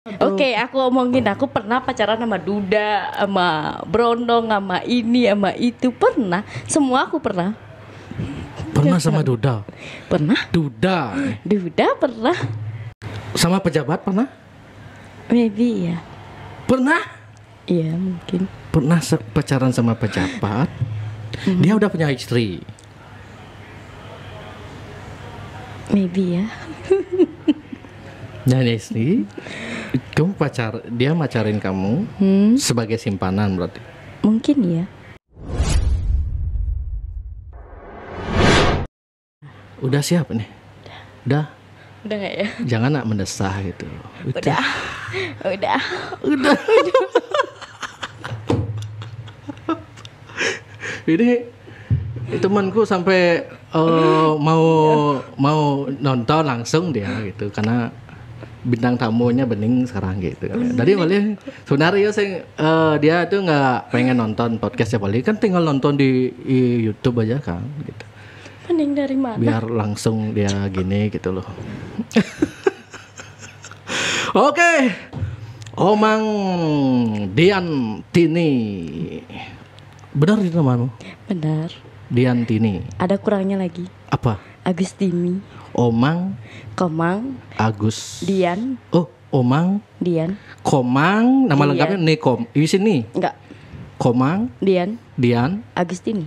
Oke, aku omongin, aku pernah pacaran sama Duda, sama Brondong, sama ini, sama itu. Pernah, semua aku pernah. Pernah sama Duda? Pernah. Duda pernah. sama pejabat pernah? Maybe ya. Pernah? Iya mungkin. Pernah pacaran sama pejabat. Dia udah punya istri. Maybe ya. Dan istri, kamu dia macarin kamu sebagai simpanan berarti? Mungkin ya. Udah siap nih? Udah Gak ya? Jangan nak mendesah gitu. Udah. Ini temanku sampai mau nonton langsung dia gitu, karena bintang tamunya Bening sekarang gitu. Dari Bali sebenarnya dia tuh nggak pengen nonton podcastnya Bali, kan tinggal nonton di YouTube aja kan gitu. Bening dari mana? Biar langsung dia gini gitu loh. Oke. Omang Dian Tini. Benar itu namamu? Benar. Dian Tini. Ada kurangnya lagi. Apa? Agustini. Omang Komang. Agus. Dian. Oh, Omang. Dian. Komang. Nama Dian. lengkapnya di sini. Enggak. Komang. Dian. Agustini.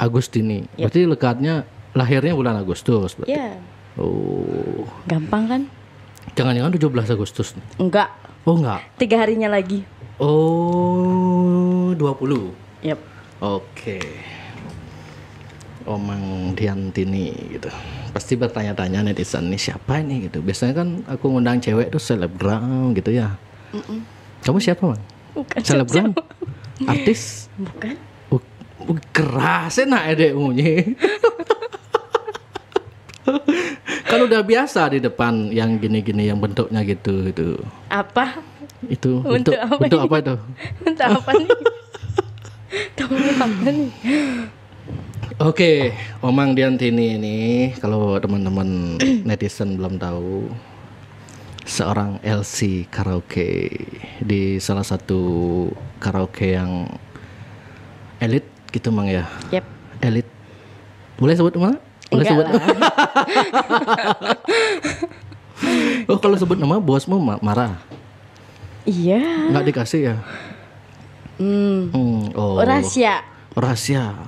Yep. Berarti lekatnya lahirnya bulan Agustus. Berarti. Ya. Oh. Gampang kan? Jangan-jangan 17 Agustus. Enggak. Oh enggak. 3 harinya lagi. Oh, 20. Yap. Oke. Omang Diantini gitu. Pasti bertanya-tanya netizen, nih siapa ini gitu. Biasanya kan aku ngundang cewek tuh selebgram gitu ya. Kamu siapa, Mang? Bukan. Selebgram? Artis? Bukan. Kerasin nak edekmunya. Kan udah biasa di depan yang gini-gini, yang bentuknya gitu. Apa? Itu Bentuk apa bentuk ini? apa itu? Bentuk apa nih? Tahu apa nih? Oke, Omang Diantini ini kalau teman-teman netizen belum tahu, seorang LC karaoke di salah satu karaoke yang elit gitu, Mang ya. Yep. Elit. Boleh sebut nama? Boleh Enggak sebut. lah. Oh, kalau sebut nama bosmu marah. Iya. Nggak dikasih ya? Oh. Rahasia.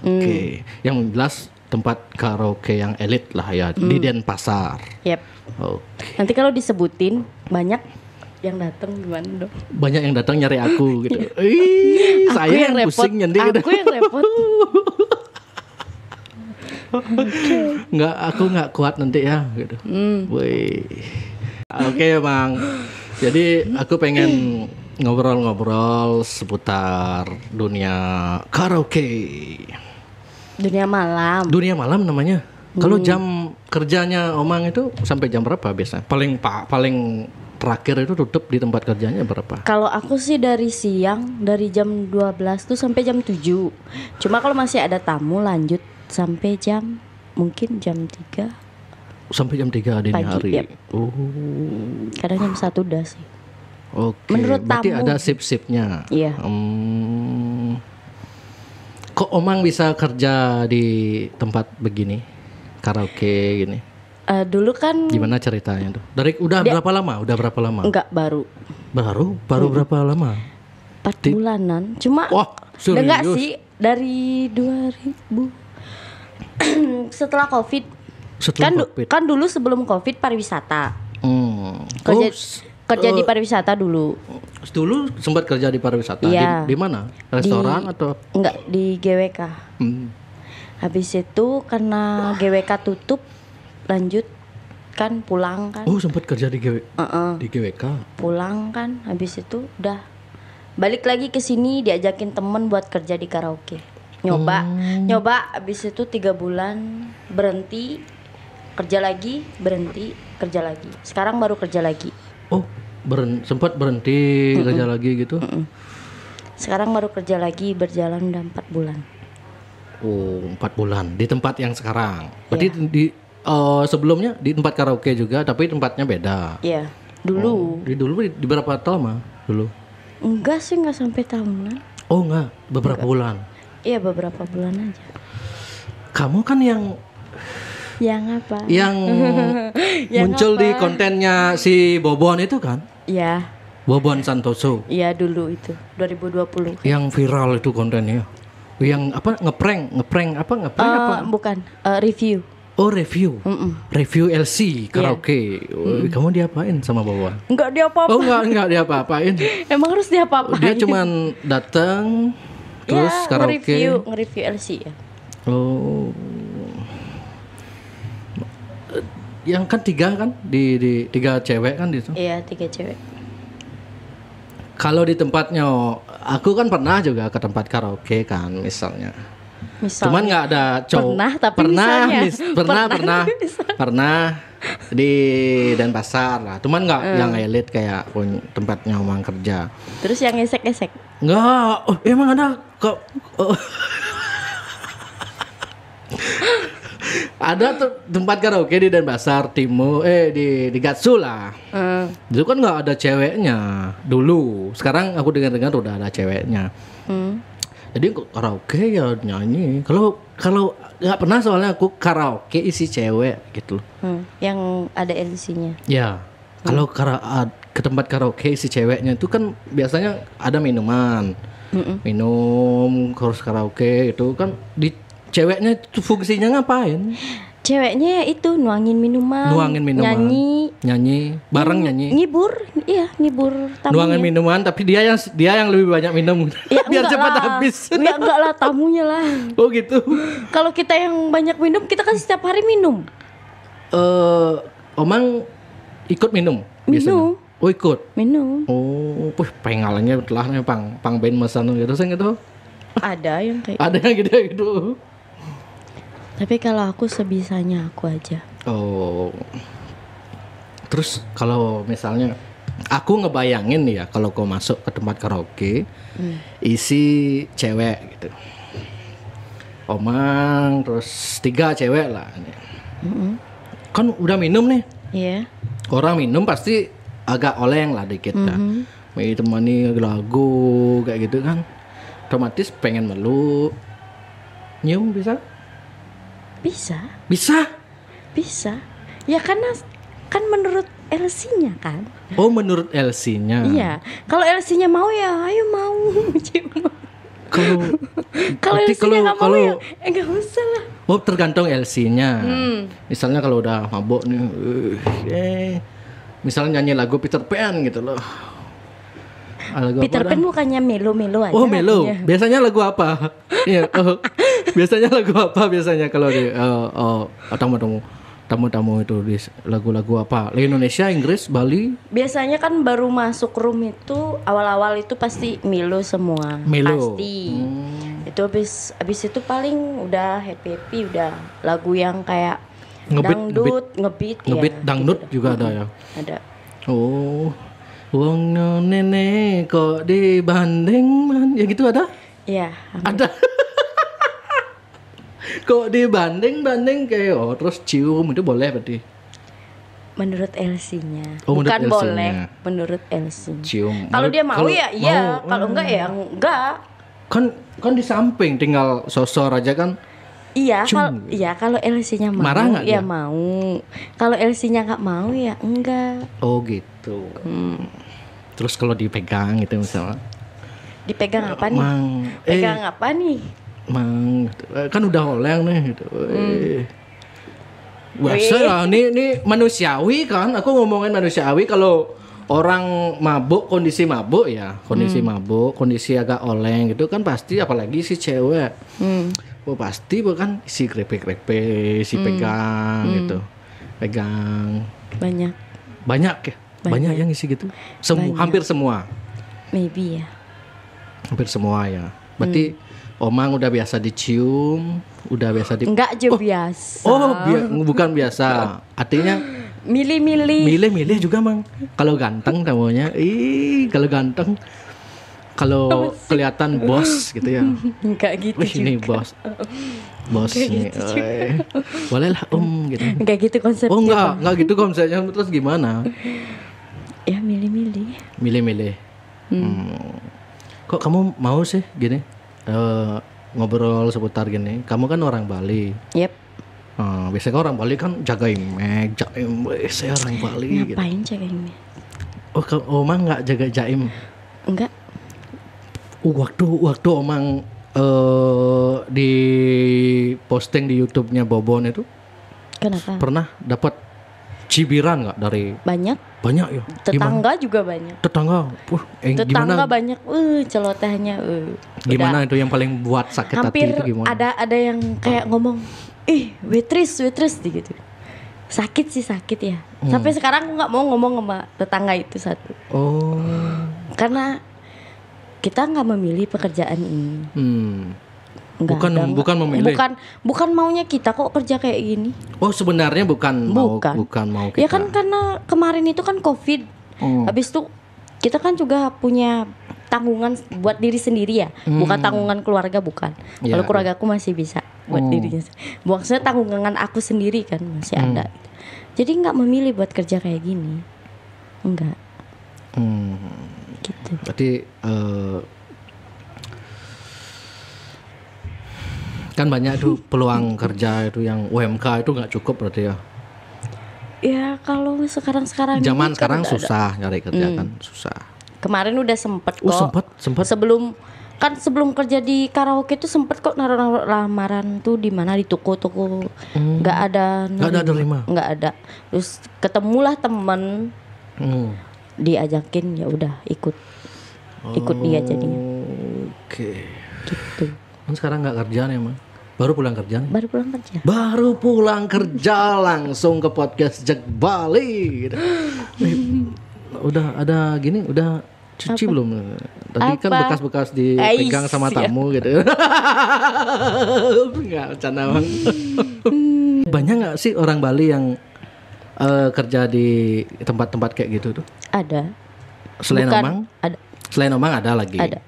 Oke. Yang jelas tempat karaoke yang elit lah ya, di Denpasar. Yep. Oke. Nanti kalau disebutin banyak yang datang gimana dong? Banyak yang datang nyari aku gitu. Ih, Aku saya yang yang repot. pusing nyendiri gitu. Aku yang repot. Aku nggak kuat nanti ya gitu. Wih. Oke, Bang. Jadi aku pengen ngobrol-ngobrol seputar dunia karaoke. Dunia malam Namanya. Kalau jam kerjanya Omang itu sampai jam berapa biasanya? Paling terakhir itu tutup di tempat kerjanya berapa? Kalau aku sih dari siang, dari jam 12 tuh sampai jam 7. Cuma kalau masih ada tamu lanjut sampai mungkin jam 3. Sampai jam 3 dini Pagi, hari. yep. Oh. Kadang jam 1 udah sih. Oke. Menurut berarti tamu. ada sip-sipnya. Iya. Kok Omang bisa kerja di tempat begini? Karaoke gini. Dulu kan Gimana ceritanya tuh? Berapa lama? enggak baru Baru berapa lama? 4 bulanan. Cuma Wah, serius? enggak sih, dari 2000 setelah Covid. Covid. Kan dulu sebelum Covid pariwisata. Kerja Kerja di pariwisata dulu. Dulu sempat kerja di pariwisata. Iya. Di mana? Restoran atau? Enggak, di GWK. Habis itu karena GWK tutup, lanjut kan pulang kan. Oh, sempat kerja di GWK. Pulang kan, habis itu udah balik lagi ke sini, diajakin temen buat kerja di karaoke. Nyoba habis itu 3 bulan berhenti, kerja lagi, berhenti, kerja lagi. Sekarang baru kerja lagi. Oh, sempat berhenti kerja lagi gitu. Sekarang baru kerja lagi, berjalan udah 4 bulan. Oh, 4 bulan di tempat yang sekarang. Berarti sebelumnya di tempat karaoke juga, tapi tempatnya beda. Iya. Dulu. Dulu di berapa tahun mah? dulu? Enggak sih, enggak sampai tahunan. Oh enggak, beberapa bulan. Iya, beberapa bulan aja. Kamu kan yang apa? Yang muncul apa? di kontennya si Bobon itu kan? Iya. Bobon Santoso. Iya, dulu itu 2020. Yang viral itu kontennya. Yang apa? Ngeprank apa? Bukan, review. Oh, review. Review LC karaoke. Kamu diapain sama Bobon? Enggak diapa-apain. Oh, enggak diapa-apain. Emang harus diapa-apain? Dia cuman datang terus karaoke. Nge-review LC ya. Oh. Yang kan 3 kan di 3 cewek kan itu. Iya, 3 cewek. Kalau di tempatnya, aku kan pernah juga ke tempat karaoke kan misalnya. Cuman nggak ada cowok. Pernah di Denpasar lah. Cuman nggak yang elit kayak tempatnya Omang kerja. Terus yang esek-esek? Nggak. Oh, emang ada kok. Ada tuh tempat karaoke di Denpasar Timur, di Gatsu lah. Itu kan nggak ada ceweknya dulu. Sekarang aku dengar udah ada ceweknya. Jadi karaoke ya nyanyi. Kalau nggak pernah soalnya aku karaoke isi cewek gitu. Yang ada LC-nya. Ya. Kalau ke tempat karaoke isi ceweknya itu kan biasanya ada minuman. Minum terus karaoke itu kan di ceweknya itu fungsinya ngapain? Ceweknya ya itu nuangin minuman, nyanyi, bareng nyanyi. Ngibur tamunya. Nuangin minuman tapi dia yang lebih banyak minum. Ya, biar cepat habis. Ya enggak lah, tamunya lah. Oh gitu. Kalau kita yang banyak minum, kita kan setiap hari minum. Omang ikut minum biasanya? Oh ikut. Minum. Oh, pengalannya telah nih pang band mesan gitu sih gitu. Ada yang kayak ada yang gitu. Tapi kalau aku sebisanya aku aja. Oh. Terus kalau misalnya aku ngebayangin ya kalau kau masuk ke tempat karaoke isi cewek gitu. Omang terus 3 cewek lah. Kan udah minum nih. Iya. Orang minum pasti agak oleng lah dikit lah. May temani lagu kayak gitu kan. Otomatis pengen meluk. Nyium bisa? Bisa. Ya karena kan menurut LC-nya kan. Oh, menurut LC-nya. Iya. Kalau LC-nya mau ya ayo mau. Kalau LC-nya nggak mau ya nggak usah lah. Oh, tergantung LC-nya. Misalnya kalau udah mabok nih, misalnya nyanyi lagu Peter Pan gitu loh. Peter Pan bukannya melo-melo aja. Oh, melo. Biasanya lagu apa? Iya. Biasanya lagu apa biasanya kalau di tamu-tamu itu di lagu-lagu apa? Indonesia, Inggris, Bali? Biasanya kan baru masuk room itu awal-awal itu pasti melo semua. Pasti. Itu habis itu paling udah happy udah lagu yang kayak dangdut, ngebeat dangdut gitu. juga ada ya. Ada. Oh. Wong nenek kok dibanding ya gitu ada? Iya. Ada. Kok dibanding kayak terus cium itu boleh berarti? Menurut LC-nya. Oh, bukan menurut boleh, LC-nya. menurut LC. Cium. Kalau dia mau ya iya, kalau enggak ya enggak. Kan di samping tinggal sosor aja kan. Iya, kalau LC-nya mau marah nggak ya dia? mau. Kalau LC-nya nggak mau ya enggak. Oh gitu. Terus kalau dipegang gitu misalnya. Dipegang apa nih? Pegang apa nih? Mang, kan udah oleng nih gitu. Biasa lah, ini manusiawi kan. Aku ngomongin manusiawi kalau orang mabuk, kondisi mabuk ya, kondisi agak oleng gitu kan pasti, apalagi si cewek. Oh pasti bukan si grepe-grepe, si pegang gitu. Pegang. Banyak ya? Banyak yang isi gitu? Hampir semua? Maybe ya. Hampir semua ya. Berarti Omang udah biasa dicium, udah biasa Enggak biasa. Bukan biasa. Artinya milih juga Mang. Kalau ganteng namanya. Kalau ganteng. Kalau kelihatan bos gitu ya. Enggak gitu. Wih, ini bos nih. Gitu boleh lah gitu. Enggak gitu konsepnya. Oh enggak gitu konsepnya. Terus gimana? Ya milih-milih. Kok kamu mau sih gini ngobrol seputar gini? Kamu kan orang Bali. Yep. Biasanya orang Bali kan jaga image, saya orang Bali. Ngapain jaga image? Omang nggak jaga jaim? Enggak. Waktu Omang di posting di YouTube-nya Bobon itu, kenapa? pernah dapat cibiran nggak dari? Banyak ya. Tetangga juga banyak. Tetangga Tetangga gimana? banyak. Celotehnya. Gimana itu yang paling buat sakit Hampir hati itu gimana? ada yang kayak ngomong, waitress gitu. Sakit ya. Sampai sekarang aku nggak mau ngomong sama tetangga itu satu. Karena kita nggak memilih pekerjaan ini. Bukan memilih. Bukan maunya kita kok kerja kayak gini. Sebenarnya bukan mau kita. Ya kan karena kemarin itu kan COVID. Habis itu kita kan juga punya tanggungan buat diri sendiri ya. Bukan tanggungan keluarga, bukan. Kalau keluarga aku masih bisa buat dirinya. Maksudnya tanggungan aku sendiri kan masih ada. Jadi nggak memilih buat kerja kayak gini. Enggak. Gitu. Berarti kan banyak tuh peluang kerja itu yang UMK itu nggak cukup berarti ya? Ya kalau sekarang zaman ini sekarang kan susah nyari kerja kan susah. Kemarin udah sempet kok. Sempet. Sebelum kerja di karaoke itu sempet kok naruh lamaran tuh di mana, di toko-toko. Nggak ada nerima. Nggak ada. Terus ketemulah temen. Diajakin, ya udah ikut dia jadinya. Oke. Gitu. Kan sekarang nggak kerja nih emang. Baru pulang kerja nih? Baru pulang kerja. Langsung ke podcast Jak Bali. Udah ada gini, udah cuci belum? Tadi kan bekas-bekas dipegang sama tamu gitu. Enggak, bercanda bang. Banyak nggak sih orang Bali yang kerja di tempat-tempat kayak gitu tuh? Ada. Selain Omang? Ada. Selain Omang ada lagi? Ada.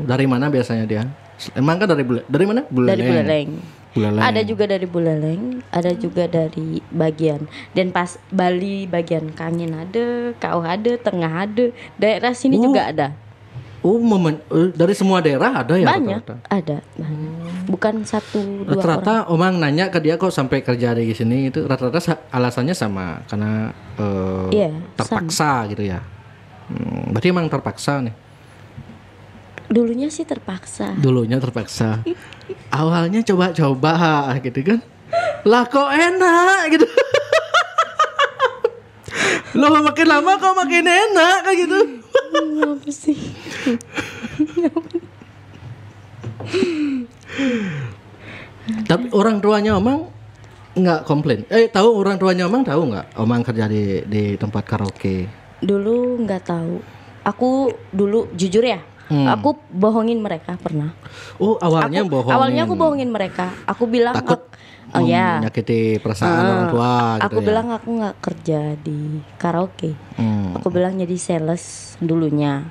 Dari mana biasanya dia? Emang kan dari mana? Dari Buleleng. Buleleng. Ada juga dari Buleleng, ada juga dari bagian Denpas Bali, bagian Kangen ada, Kau ada, Tengah ada, daerah sini juga ada. Dari semua daerah ada ya? Banyak, rata-rata? ada. Bukan 1-2 orang. Rata-rata Omang nanya ke dia kok sampai kerja di sini itu rata-rata alasannya sama karena terpaksa sama. Gitu ya. Berarti emang terpaksa nih. Dulunya terpaksa. Awalnya coba-coba gitu kan. Lah kok enak gitu. Loh makin lama kok makin enak kayak gitu. Apa sih? Tapi orang tuanya Omang nggak komplain. Orang tuanya Omang tahu nggak Omang kerja di tempat karaoke? Dulu nggak tahu. Aku dulu jujur ya. Aku bohongin mereka pernah. Awalnya aku bohongin mereka. Aku bilang takut menyakiti perasaan orang tua gitu. Aku bilang aku nggak kerja di karaoke. Aku bilang jadi sales dulunya.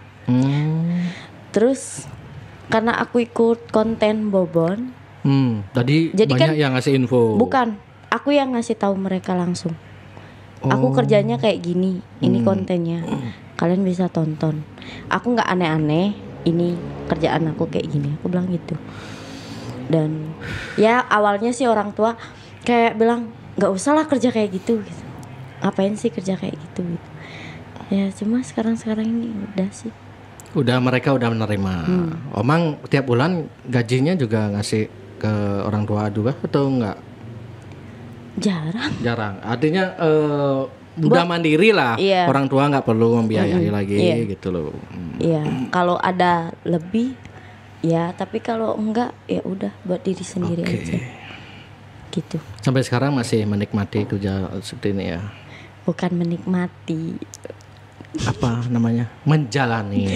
Terus karena aku ikut konten Bobon. Jadi banyak yang ngasih info. Bukan, aku yang ngasih tahu mereka langsung. Aku kerjanya kayak gini, ini kontennya. Kalian bisa tonton. Aku nggak aneh-aneh. Ini kerjaan aku kayak gini, aku bilang gitu. Dan ya awalnya sih orang tua kayak bilang nggak usah lah kerja kayak gitu. Ngapain sih kerja kayak gitu. Ya cuma sekarang ini udah sih. Mereka udah menerima. Omang tiap bulan gajinya juga ngasih ke orang tua juga atau enggak? Jarang. Artinya udah mandiri lah. Iya. Orang tua nggak perlu membiayai lagi gitu loh. Iya, kalau ada lebih ya, tapi kalau enggak ya udah buat diri sendiri aja. Gitu. Sampai sekarang masih menikmati kerja seperti ini ya? Bukan menikmati. Apa namanya? Menjalani.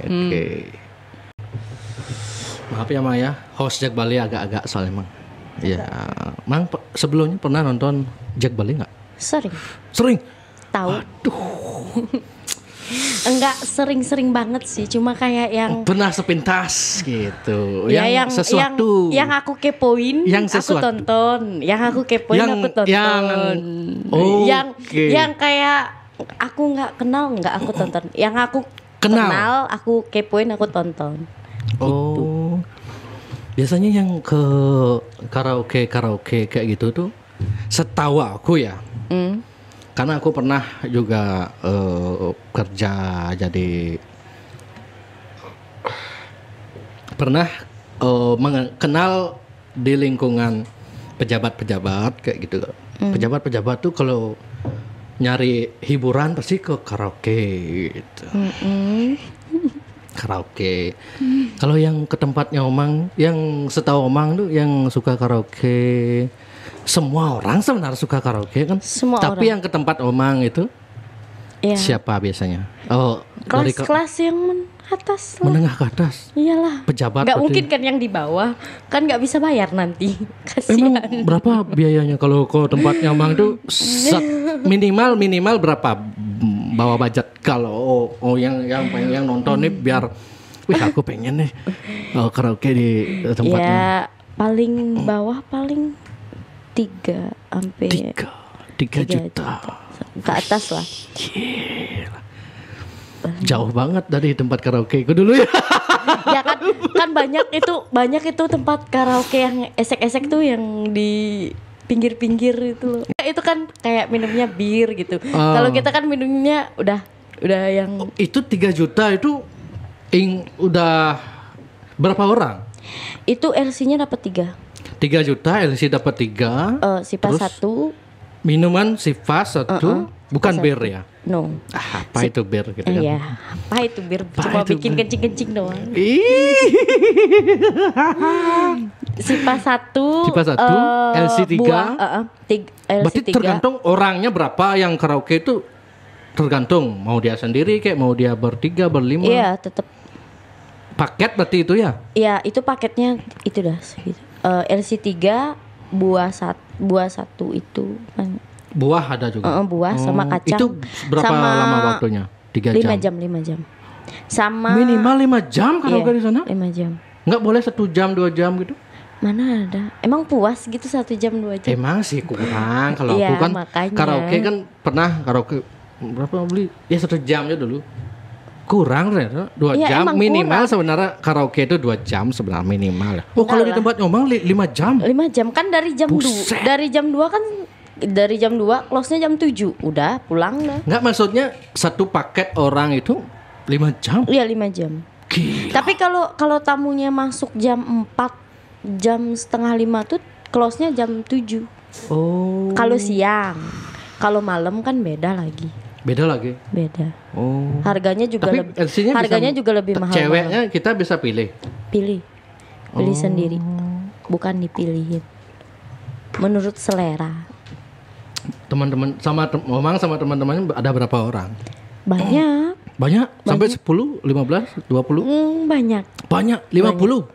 Oke. Maaf ya Maya, host Jak Bali agak-agak soalnya Mang. Ya, Mang sebelumnya pernah nonton Jak Bali nggak? Sering. Tahu? Aduh. Enggak sering-sering banget sih, cuma kayak yang pernah sepintas gitu. Ya, yang sesuatu yang aku kepoin, aku tonton. Yang aku kepoin, aku tonton. Yang kayak aku nggak kenal, nggak aku tonton. Yang aku Kenal. kenal, aku kepoin, aku tonton. Oh. Biasanya yang ke karaoke kayak gitu tuh setahu aku ya. Karena aku pernah juga kerja jadi pernah mengenal di lingkungan pejabat-pejabat kayak gitu. Pejabat-pejabat tuh kalau nyari hiburan pasti ke karaoke gitu. Karaoke. Kalau yang ke tempatnya Omang, yang setahu Omang tuh yang suka karaoke, semua orang sebenarnya suka karaoke kan. Semua Tapi orang. yang ke tempat Omang itu Ya. siapa biasanya? Oh, dari Kelas-kelas yang atas lah. menengah ke atas. Iyalah. Pejabat Nggak berarti. mungkin kan yang di bawah, kan nggak bisa bayar nanti. Emang Kasihan. berapa biayanya kalau ke tempatnya Omang tuh minimal berapa bawa budget kalau yang nonton nih biar wih aku pengen nih karaoke di tempatnya. Ya paling bawah paling 3 sampai 3 juta. ke atas lah. Jauh banget dari tempat karaoke ku dulu ya. Ya kan banyak itu tempat karaoke yang esek-esek tuh yang di pinggir-pinggir itu loh. Itu kan kayak minumnya bir gitu. Kalau kita kan minumnya udah yang Itu 3 juta itu udah berapa orang? itu LC-nya dapat 3 juta LC dapat 3. Sipas Terus? 1. Minuman Sifas 1, bukan Satu. bir ya? No. Apa itu bir gitu kan? Iya, apa itu bir? Cuma itu bikin bir? kencing-kencing doang. Ih. Sipas 1, Sipas 1, LC 3. LC Berarti 3. tergantung orangnya berapa yang karaoke itu tergantung mau dia sendiri kayak mau dia bertiga berlima. Iya, tetap. Paket berarti itu ya? Iya, itu paketnya itu dah segitu. LC 3 buah satu itu kan. Buah ada juga. Buah sama kacang. Itu berapa sama lama waktunya? 3 jam. 5 jam. Sama Minimal 5 jam karaoke di sana? 5 jam. Nggak boleh 1 jam 2 jam gitu? Mana ada? Emang puas gitu 1 jam 2 jam? Emang sih kurang. Kalau Iya, aku kan makanya. karaoke kan pernah karaoke berapa beli? Ya 1 jam aja dulu. Kurang ternyata 2 Iya, jam emang minimal kurang. sebenarnya karaoke itu 2 jam sebenarnya minimal. Oh kalau di Enggak tempat ngomong 5 jam. 5 jam kan dari jam 2. Buset. Dari jam 2 kan dari jam 2 close-nya jam 7. Udah pulang dah. Enggak maksudnya satu paket orang itu 5 jam. Iya 5 jam. Gila. Tapi kalau tamunya masuk jam 4, jam setengah 5 tuh close-nya jam 7. Oh. Kalau siang. Kalau malam kan beda lagi. Beda lagi. Beda. Oh. Harganya juga Tapi lebih LC-nya harganya juga lebih mahal. Ceweknya kita bisa pilih. Pilih sendiri. Bukan dipilihin. Menurut selera. Teman-teman Omang sama teman-temannya ada berapa orang? Banyak. Banyak? Sampai 10, 15, 20? Banyak. Banyak, 50.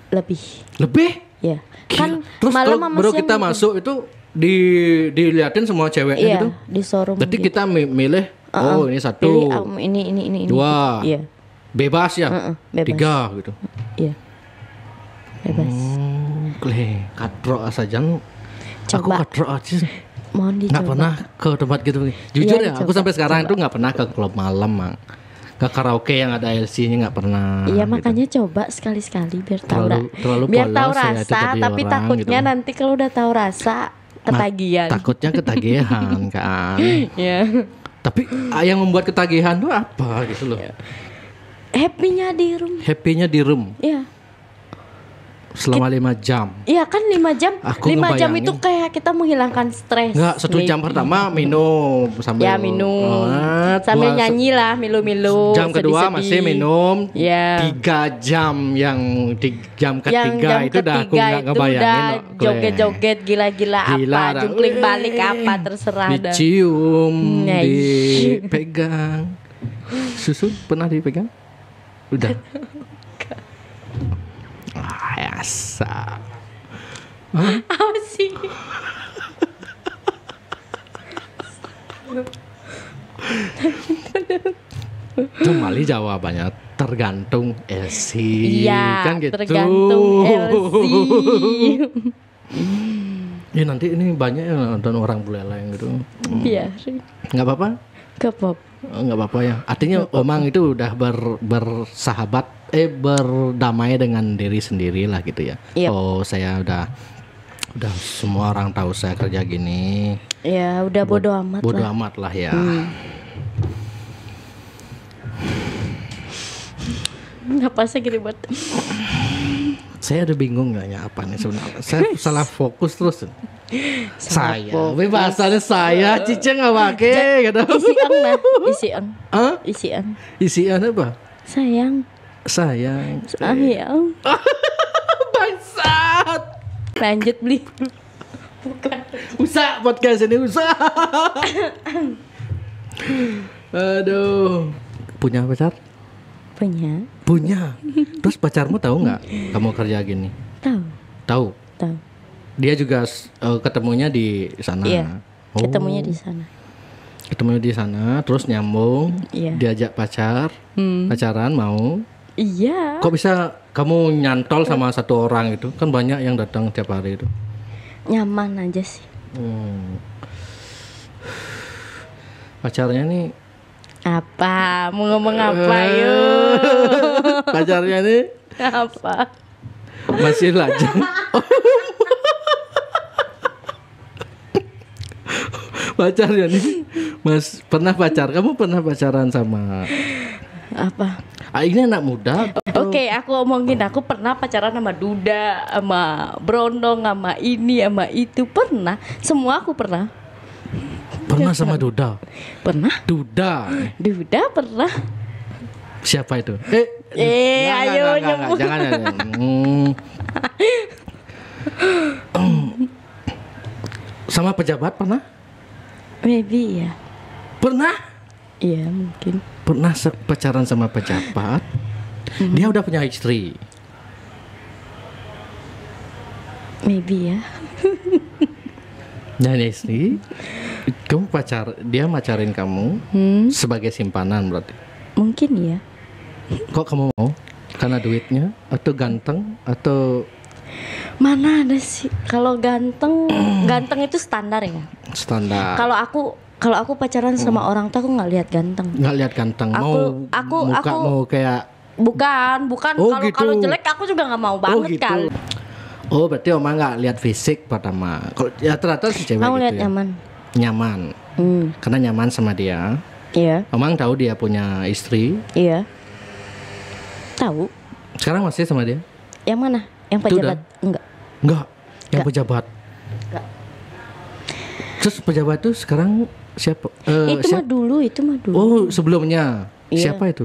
Lebih. Lebih? Ya. Gila. Kan Terus malam kalau sama baru siang kita masuk itu diliatin semua ceweknya iya, gitu. di showroom. Berarti gitu. kita milih ini satu, Pilih ini. 2. Iya. Bebas ya? Bebas. 3 gitu. Iya. Bebas. Kadrok saja. Aku Coba. kadrok aja. Mohon Nggak dicoba. pernah ke tempat gitu. Jujur Iya, ya, aku dicoba, sampai sekarang itu nggak pernah ke klub malam, Mang. Ke karaoke yang ada LC-nya nggak pernah. Iya gitu. makanya coba sekali-sekali biar tahu Terlalu biar tahu polos ya itu rasa, jadi tapi orang takutnya gitu. nanti kalau udah tahu rasa ketagihan. Takutnya ketagihan kan. Iya. Tapi yang membuat ketagihan tuh apa gitu loh. Happy-nya di room. Happy-nya di room Iya. selama 5 jam. Iya kan 5 jam. Aku 5 jam ngebayangin. itu kayak kita menghilangkan stres. Enggak, 1 jam pertama minum sambil Ya minum. Sambil nyanyi lah milu-milu. Jam kedua sedih-sedih. masih minum. Ya. 3 jam yang jam ketiga jam itu udah aku ketiga nggak itu ngebayangin. udah loh, Glenn. joget-joget gila-gila Gila apa, dah. jungkling balik apa terserah dah. Dicium, Nah, dipegang. Susu pernah dipegang? Udah. Biasa. Apa sih? Kembali jawabannya tergantung LC. Iya, Kan gitu. tergantung LC. Ya nanti ini banyak yang nonton orang buleleng gitu. Biarin. Nggak apa-apa. Gak apa-apa. Nggak apa-apa ya. Artinya Omang itu udah bersahabat, berdamai dengan diri sendiri lah gitu ya. Yep. Oh, saya udah semua orang tahu saya kerja gini. Ya udah bodo amat Bodo lah. amat lah ya. Ngapa sih gini buat? Saya udah bingung nanya apa nih sebenarnya. Saya salah fokus terus. Saya, bahasannya saya, Cice nggak pakai gitu. Isian lah, isian. Hah? Isian. Isian apa? Sayang. Sayang. Sayang. Bangsat. Lanjut beli. Usah podcast ini usah. Aduh. Punya pacar? Punya. Terus pacarmu tahu nggak kamu kerja gini? Tahu. Dia juga ketemunya di sana. Iya. Ketemunya di sana. Ketemunya di sana, terus nyambung. Iya. Diajak pacaran mau. Iya. Kok bisa kamu nyantol sama satu orang itu? Kan banyak yang datang tiap hari itu. Nyaman aja sih. Pacarnya nih Apa? Mau ngomong apa yuk? pacarnya nih Apa? masih lajang. Pacarnya nih pernah pacar. Kamu pernah pacaran sama Apa? ini anak muda? Oke, aku omongin. Aku pernah pacaran sama Duda, sama Brondong, sama ini, sama itu. Pernah. Semua aku pernah. Pernah sama Duda? Pernah. Duda pernah. siapa itu? Ayo enggak, jangan. Sama pejabat pernah? Maybe ya. Pernah? Iya mungkin. Pernah pacaran sama pejabat. Dia udah punya istri. Maybe ya. Dan istri, kamu dia macarin kamu sebagai simpanan berarti. Mungkin ya. Kok kamu mau? Karena duitnya atau ganteng atau Mana ada sih? Kalau ganteng itu standar ya. standar? Kalau aku pacaran sama orang tuh aku nggak lihat ganteng. Nggak lihat ganteng, mau kayak Bukan. Oh, Kalau gitu. jelek aku juga nggak mau banget gitu. kan. Oh, berarti Oma nggak lihat fisik pertama. Kalau ya ternyata si cewek Kamu gitu lihat ya. Nyaman. Karena nyaman sama dia. Iya. Omang tahu dia punya istri. Iya. Tahu. Sekarang masih sama dia? Yang mana? Yang Itu pejabat? Enggak. Enggak. Yang Enggak. pejabat. Enggak. Terus pejabat itu sekarang siapa? Itu mah dulu. Oh, sebelumnya. Iya. Siapa itu?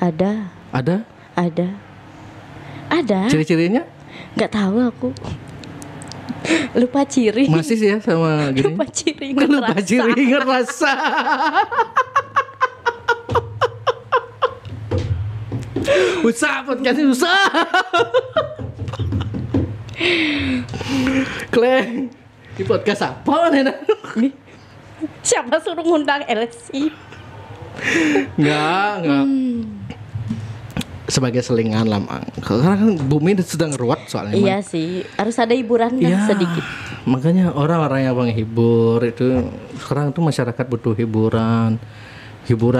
Ada. Ciri-cirinya? Nggak tahu aku. Lupa ciri. Masih sih ya sama gini. Lupa ciri. Lupa ngerasa. ciri ngerasa. Usah podcastnya usah. Kleng. Di podcast apa nih? Siapa suruh ngundang LSI? Enggak. Sebagai selingan lah, Mang. Karena kan bumi sedang ruwet soalnya. Iya sih, harus ada hiburan kan Iya, sedikit. makanya orang-orang yang menghibur itu sekarang tuh masyarakat butuh hiburan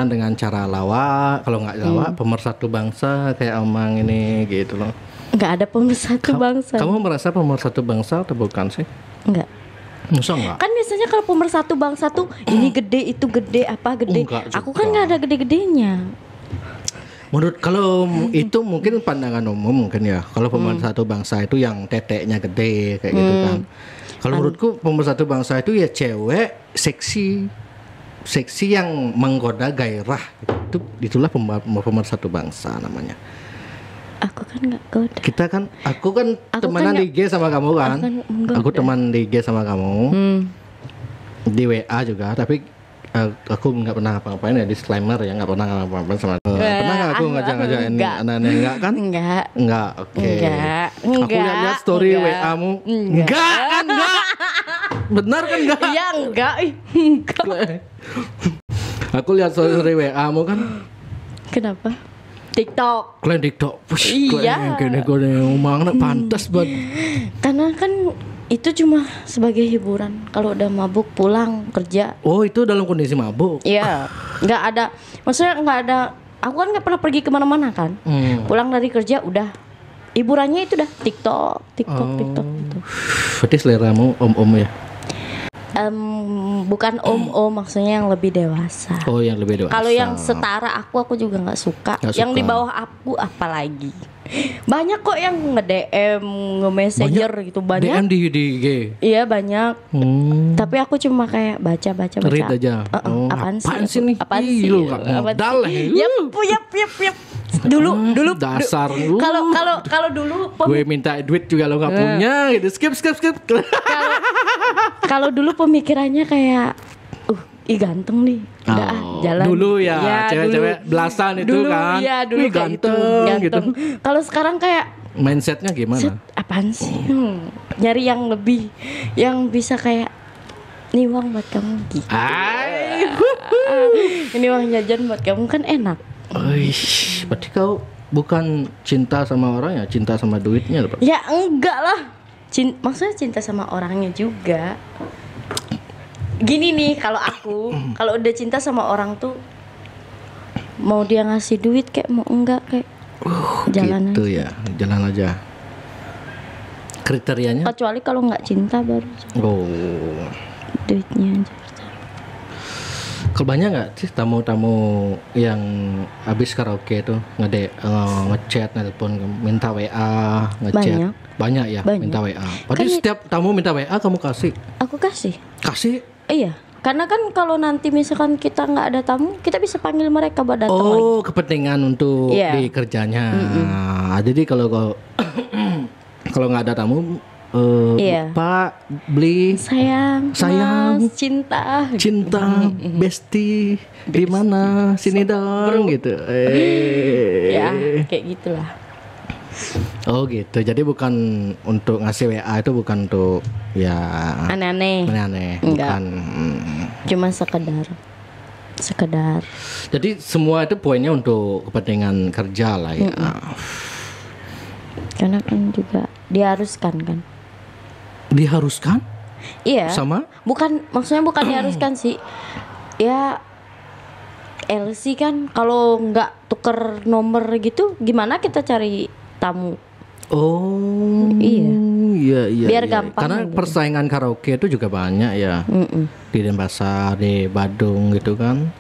dengan cara lawak. Kalau nggak lawak, pemersatu bangsa kayak Omang ini gitu loh. Nggak ada pemersatu bangsa. Kamu merasa pemersatu bangsa atau bukan sih? Nggak. Masa nggak? Kan biasanya kalau pemersatu bangsa tuh ini gede, itu gede, apa gede. Enggak Aku juga. kan nggak ada gede-gedenya. Menurut kalau itu mungkin pandangan umum mungkin ya. Kalau pemersatu bangsa itu yang teteknya gede kayak gitu kan. Kalau menurutku pemersatu bangsa itu ya cewek seksi yang menggoda gairah gitu. Itulah pemersatu bangsa namanya. Aku kan nggak goda. Aku kan temenan di IG sama kamu kan. Aku teman di IG sama kamu. Di WA juga, tapi aku nggak pernah apa-apain ya, disclaimer ya, nggak pernah apa-apain sama. Pernah nggak aku ngajak-ngajakin anak-anak enggak kan? Enggak, oke. Aku lihat story WA-mu. Enggak. Benar kan enggak? Iya enggak. Aku lihat story WA-mu kan. Kenapa? TikTok. Kalian TikTok. Iya. Kayaknya gue ngomong pantas banget. Karena kan Itu cuma sebagai hiburan. Kalau udah mabuk pulang kerja. Oh, itu dalam kondisi mabuk. Iya, nggak ada. Maksudnya nggak ada. Aku kan nggak pernah pergi kemana-mana kan. Pulang dari kerja udah. Hiburannya itu dah TikTok gitu. Berarti seleramu om-om ya? Bukan om maksudnya yang lebih dewasa. Oh, yang lebih dewasa. Kalau yang setara aku juga nggak suka. Yang di bawah aku apalagi. Banyak kok yang nge-DM, nge-messenger gitu banyak. DM di IG. Iya banyak. Tapi aku cuma kayak baca. Read aja. Apaan sih nih? Apaan sih? Lu gak modal lah. Yap. Dulu dasar lu. Kalau dulu gue minta duit juga lo nggak punya gitu. Skip. Kalau dulu pemikirannya kayak ih ganteng nih. Udah jalan. Dulu ya cewek-cewek belasan itu dulu, kan. Iya, dulu ganteng gitu. Kalau sekarang kayak mindsetnya gimana? Apaan sih? Nyari yang lebih, yang bisa kayak ini uang buat kamu gitu. Ini uang jajan buat kamu kan enak. Berarti kau bukan cinta sama orang ya, cinta sama duitnya loh. Ya enggak lah. Maksudnya cinta sama orangnya juga. Gini nih, kalau udah cinta sama orang tuh mau dia ngasih duit kayak mau enggak kayak jalan gitu aja. Ya, jalan aja. Kriterianya? Kecuali kalau nggak cinta baru. Duitnya aja. Kalau banyak nggak sih tamu-tamu yang habis karaoke itu ngechat, nelpon, minta WA, ngechat? Banyak ya, minta WA. Berarti setiap tamu minta WA kamu kasih? Aku kasih. Kasih? Iya. Karena kan kalau nanti misalkan kita nggak ada tamu, kita bisa panggil mereka buat datang lagi. Oh, kepentingan untuk di kerjanya. Jadi kalau nggak ada tamu, Pak beli sayang, Mas, cinta, besti, di mana, sini dong, gitu. Ya, kayak gitulah. Oh gitu. Jadi bukan untuk ngasih WA itu bukan untuk ya aneh-aneh. Bukan. Cuma sekedar. Jadi semua itu poinnya untuk kepentingan kerja lah ya. Karena kan juga diharuskan kan. Diharuskan? Iya. Sama? Maksudnya bukan diharuskan sih. Ya LC kan kalau nggak tuker nomor gitu, gimana kita cari tamu? Oh iya. Biar gampang. Karena gitu. persaingan karaoke itu juga banyak ya. Di Denpasar, di Badung gitu kan.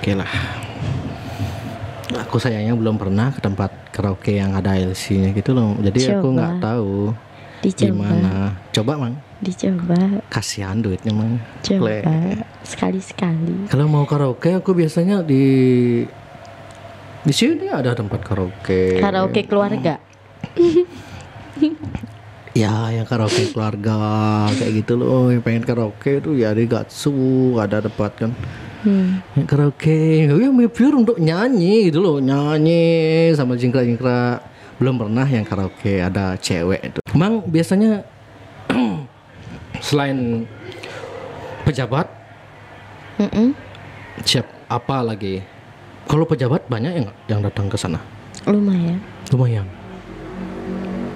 Oke lah. Aku sayangnya belum pernah ke tempat karaoke yang ada LC-nya gitu loh. Jadi aku nggak tahu gimana. Coba Mang. Dicoba. Kasihan duitnya Mang. Coba sekali-sekali. Kalau mau karaoke aku biasanya di sini ada tempat karaoke. Karaoke keluarga. Ya, yang karaoke keluarga kayak gitu loh. Yang pengen karaoke tuh ya di Gatsu ada tempat kan. Yang karaoke, ya pure untuk nyanyi gitu loh, nyanyi sama jingkrak-jingkrak. Belum pernah yang karaoke ada cewek itu. Emang biasanya selain pejabat, siap apa lagi? Kalau pejabat banyak yang datang ke sana? Lumayan.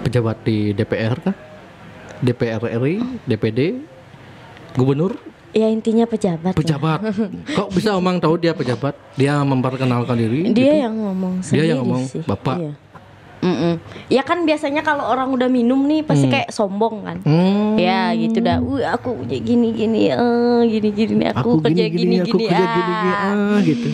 Pejabat di DPR kah? DPR RI, DPD, gubernur? Ya intinya pejabat. Kok bisa Omang tahu dia pejabat? Dia memperkenalkan diri? Dia gitu? yang ngomong sendiri. Dia yang ngomong, sih. Bapak. Iya. Ya kan biasanya kalau orang udah minum nih pasti kayak sombong kan. Ya gitu dah. Aku gini aku kerja gini. Gitu.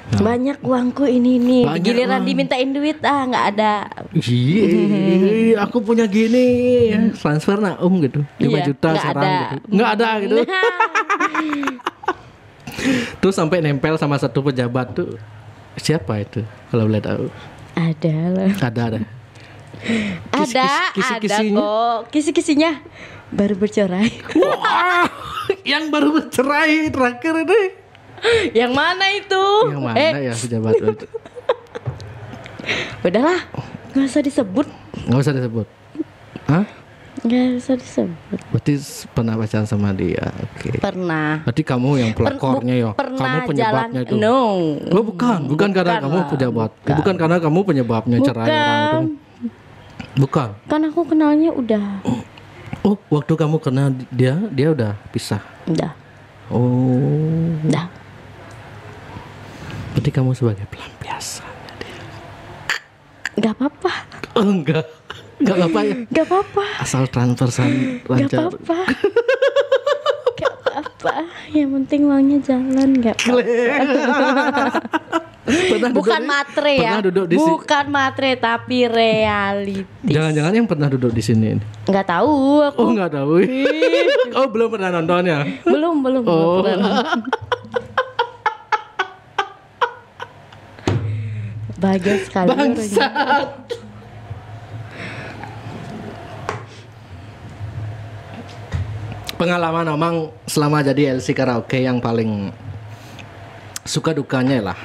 Nah. Banyak uangku ini nih. Giliran dimintain duit nggak ada. Iya, aku punya gini. Transfer nak gitu. 5 juta sekarang gitu. Nggak ada gitu. Terus sampai nempel sama satu pejabat tuh. Siapa itu? Kalau boleh tahu. Ada lah. Ada. Kisi-kisinya kok. Kisi-kisinya baru bercerai. Wah, yang baru bercerai terakhir ini. Yang mana itu? Yang mana ya pejabat itu? Udahlah, nggak usah disebut. Hah? Nggak usah disebut. Berarti pernah pacaran sama dia? Oke. Pernah. Berarti kamu yang pelakornya ya? Kamu penyebabnya itu? No. Oh, bukan karena kamu pejabat. Bukan karena kamu penyebabnya cerai orang itu. Bukan. Kan aku kenalnya udah. Oh, waktu kamu kenal dia udah pisah. Udah. Oh. Udah. Berarti kamu sebagai pelampiasan. Gak apa-apa. Oh, enggak apa-apa ya. Gak apa-apa. Asal transfersan Gak lancar. apa-apa. Gak apa-apa. Yang penting uangnya jalan. Gak apa-apa. Bukan matre ya. Pernah duduk di sini. Bukan matre tapi realitis. Jangan-jangan yang pernah duduk di sini. Nggak tahu aku. Oh, enggak tahu. Oh, belum pernah nonton ya? Belum Oh. pernah. Bahagia sekali orangnya. Bangsat. Pengalaman Omang selama jadi LC karaoke yang paling suka dukanya lah.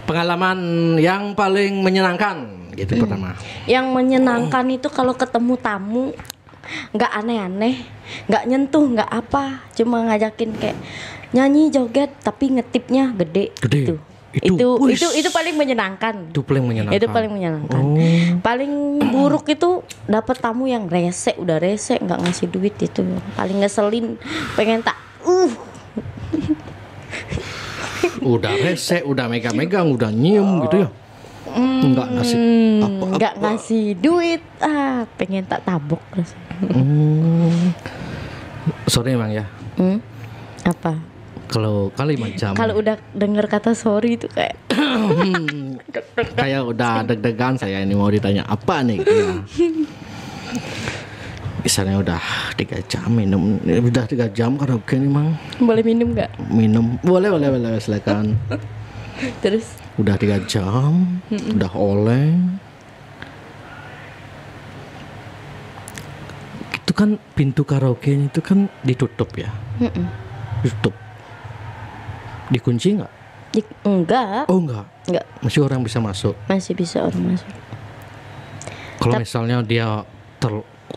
Pengalaman yang paling menyenangkan gitu pertama. Yang menyenangkan itu kalau ketemu tamu nggak aneh-aneh, nggak nyentuh, nggak apa, cuma ngajakin kayak nyanyi joget tapi ngetipnya gede. Gede. Itu Uish. itu paling menyenangkan. Itu paling menyenangkan. Itu paling menyenangkan. Oh. Paling buruk itu dapat tamu yang rese, udah rese nggak ngasih duit itu. Paling ngeselin, pengen tak Udah rese, udah megang-megang, udah nyium gitu ya. Enggak ngasih apa-apa. nggak ngasih duit, pengen tak tabok rasanya. Sorry emang ya. Apa? Kalau kalimat jam Kalau udah denger kata sorry itu kayak kayak udah deg-degan saya ini mau ditanya apa nih gitu ya. Misalnya udah 3 jam minum, udah 3 jam karaoke nih mang. boleh minum nggak? Minum boleh silakan. Terus Udah 3 jam, udah oleng. Itu kan pintu karaoke itu kan ditutup ya. Ditutup. Dikunci nggak? enggak, Oh enggak. Masih orang bisa masuk. masih bisa orang masuk. Kalau misalnya dia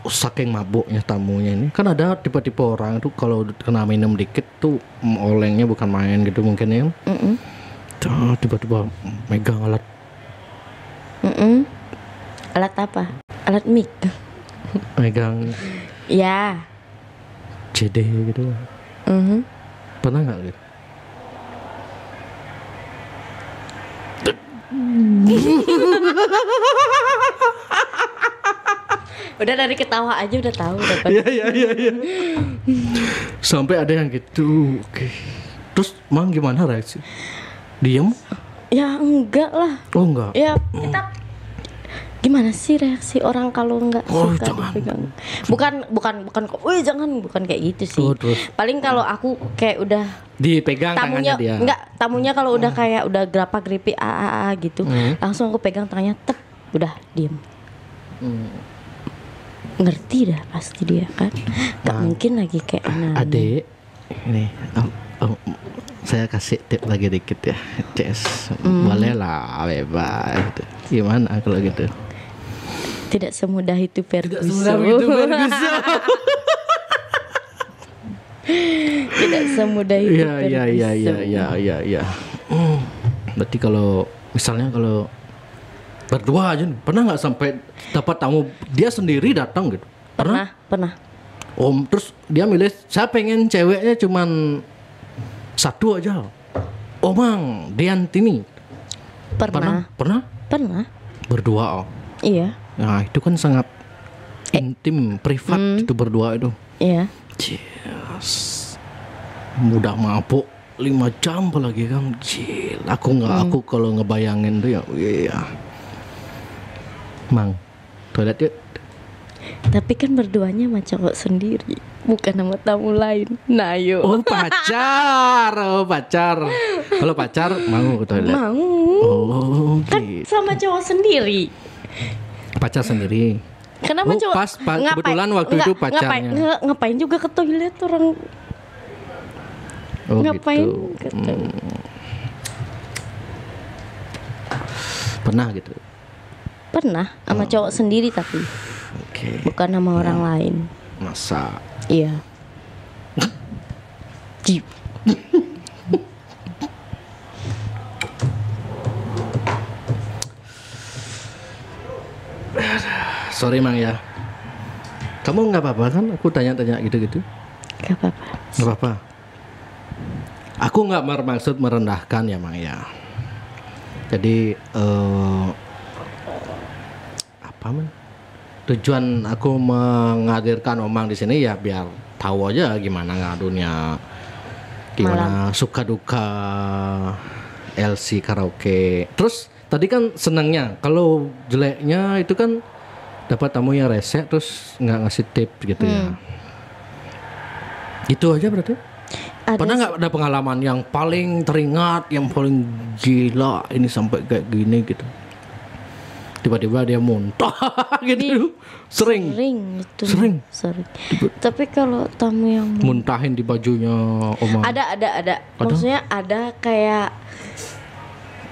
saking mabuknya tamunya ini, kan ada tipe-tipe orang tuh kalau kena minum dikit tuh olengnya bukan main gitu mungkin ya. Tuh, tiba-tiba megang alat. Alat apa? Alat mic. Megang Ya. CD gitu. Pernah nggak gitu? Udah dari ketawa aja udah tahu dapat. Iya. Sampai ada yang gitu. Oke. Terus mang gimana reaksi? Diem? Ya enggak lah. Oh enggak. Ya kita gimana sih reaksi orang kalau nggak suka jangan. dipegang? Bukan wih jangan, bukan kayak gitu sih. Terus. Paling kalau aku kayak udah Dipegang tamunya tangannya dia. enggak, tamunya kalau udah kayak udah grapa-gripi gitu, langsung aku pegang tangannya, tep, udah diem. Ngerti dah pasti dia kan. Gak mungkin lagi kayak aneh. Adik, ini saya kasih tip lagi dikit ya, Ces. Boleh lah, bebas. Gitu. Gimana kalau gitu? Tidak semudah itu Ferguson. Tidak semudah itu Ferguson. Iya. Berarti kalau misalnya kalau berdua aja, pernah nggak sampai dapat tamu dia sendiri datang gitu? Pernah. Om, terus dia milih, saya pengen ceweknya cuman satu aja. Oh mang, Diantini. Pernah. Berdua. Iya. Nah itu kan sangat intim, privat itu berdua itu. Iya. Yes. Udah mabuk 5 jam apalagi kan. Cil, aku kalau ngebayangin tuh ya, iya. Mang, toilet yuk. Tapi kan berduanya sama cowok sendiri, bukan sama tamu lain. Nah yuk. Oh pacar. Kalau pacar mau ke toilet. Mau. Oh Kan gitu. sama cowok sendiri. Pacar sendiri. Kenapa Oh, cowok? pas, kebetulan waktu itu pacarnya. Ngapain juga ke toilet orang? Oh Ngapain gitu. ke toilet? Pernah gitu. Pernah sama cowok sendiri tapi Oke. bukan sama orang lain. Masa. Iya. Cip. sorry Mang ya. Kamu nggak apa-apa kan? Aku tanya-tanya gitu-gitu. Gak apa-apa. Nggak apa-apa. Aku nggak bermaksud merendahkan ya Mang ya. Jadi apa man? Tujuan aku menghadirkan Omang di sini ya biar tahu aja gimana ngadunya, gimana suka duka LC karaoke. Terus tadi kan senangnya, kalau jeleknya itu kan dapat tamu yang rese terus nggak ngasih tip gitu ya. Itu aja berarti. Pernah nggak ada pengalaman yang paling teringat, yang paling gila ini sampai kayak gini gitu? Tiba-tiba dia muntah gitu. Sering itu. Sering. Tapi kalau tamu yang muntahin di bajunya Omang. Ada. Maksudnya ada kayak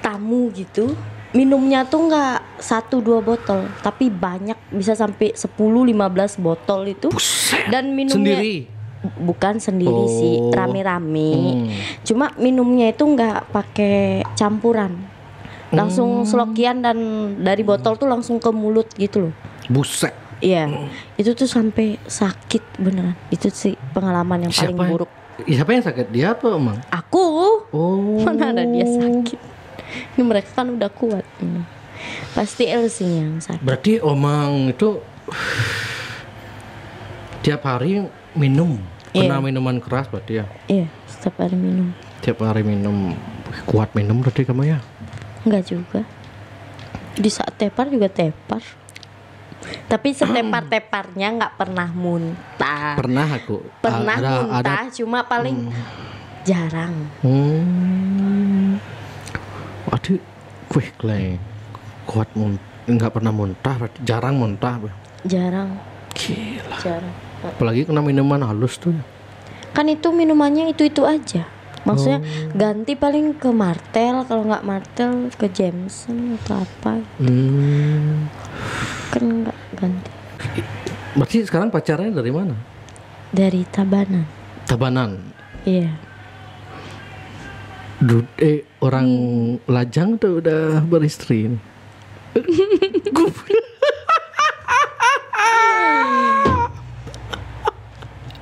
tamu gitu. Minumnya tuh nggak 1-2 botol, tapi banyak, bisa sampai 10-15 botol itu. Buset. Dan minumnya sendiri. Bukan sendiri sih, rame-rame. Cuma minumnya itu nggak pakai campuran, langsung slokian dan dari botol tuh langsung ke mulut gitu loh. Buset. Iya, itu tuh sampai sakit beneran. Itu sih pengalaman yang paling buruk. Siapa yang sakit? Dia apa Omang? Aku. Oh. Mana ada dia sakit? Ini mereka kan udah kuat. Pasti Elsie yang sakit. Berarti Omang itu tiap hari minum. Pernah minuman keras berarti ya? Iya, setiap hari minum. Tiap hari minum. Kuat minum berarti kamu ya? Enggak juga. Di saat tepar juga tepar. Tapi setepar-teparnya nggak pernah muntah. Pernah aku. Pernah muntah, cuma paling jarang. Aduh, kuat nggak pernah muntah, berarti jarang muntah. Jarang. Gila. Jarang. Apalagi kena minuman halus tuh. Kan itu minumannya itu aja. Maksudnya ganti paling ke Martel, kalau nggak Martel ke Jameson atau apa. Kan nggak ganti. Berarti sekarang pacarnya dari mana? Dari Tabanan. Tabanan. Iya. Orang lajang tuh udah beristri.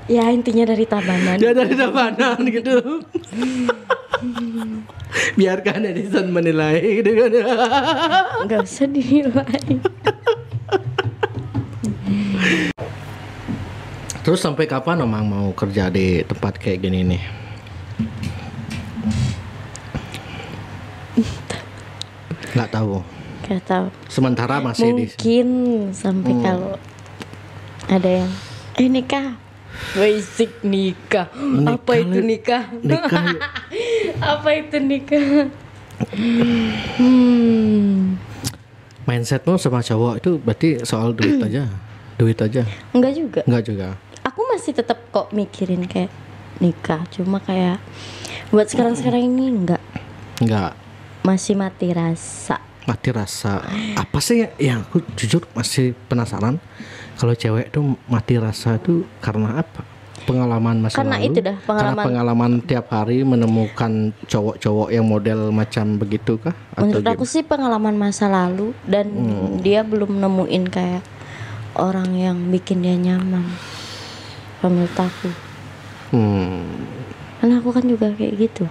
Ya intinya dari Tabanan. Ya dari Tabanan gitu. Biarkan netizen menilai gitu kan. Gak usah dinilai. Terus sampai kapan Omang mau kerja di tempat kayak gini nih? Nggak tahu. Sementara masih mungkin sampai kalau ada yang nikah. Basic nikah. Apa itu nikah? Nikah. Apa itu nikah? Mindsetmu sama cowok itu berarti soal duit aja. Duit aja. Enggak juga. Enggak juga. Aku masih tetap kok mikirin kayak nikah, cuma kayak buat sekarang ini enggak. Masih mati rasa. Apa sih yang aku jujur masih penasaran, kalau cewek tuh mati rasa itu karena apa? Pengalaman masa karena lalu? Itu dah pengalaman. Karena pengalaman tiap hari menemukan cowok-cowok yang model macam begitu kah? Menurut aku sih pengalaman masa lalu, dan dia belum nemuin kayak orang yang bikin dia nyaman. Menurut aku. Karena aku kan juga kayak gitu.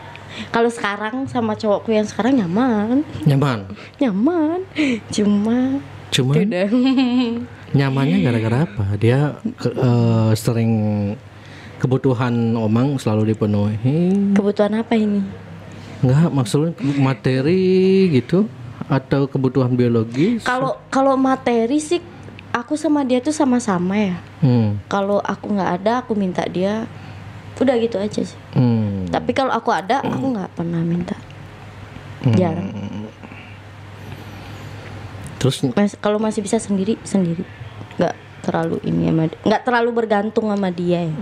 Kalau sekarang sama cowokku yang sekarang nyaman. Cuma tidak. Nyamannya gara-gara apa? Dia sering kebutuhan Omang selalu dipenuhi. Kebutuhan apa ini? Enggak, maksudnya materi gitu atau kebutuhan biologis? Kalau materi sih aku sama dia tuh sama-sama ya. Kalau aku nggak ada, aku minta dia. Udah gitu aja sih. Tapi kalau aku ada, aku nggak pernah minta. Jarang. Terus kalau masih bisa sendiri, nggak terlalu ini sama dia, nggak terlalu bergantung sama dia ya.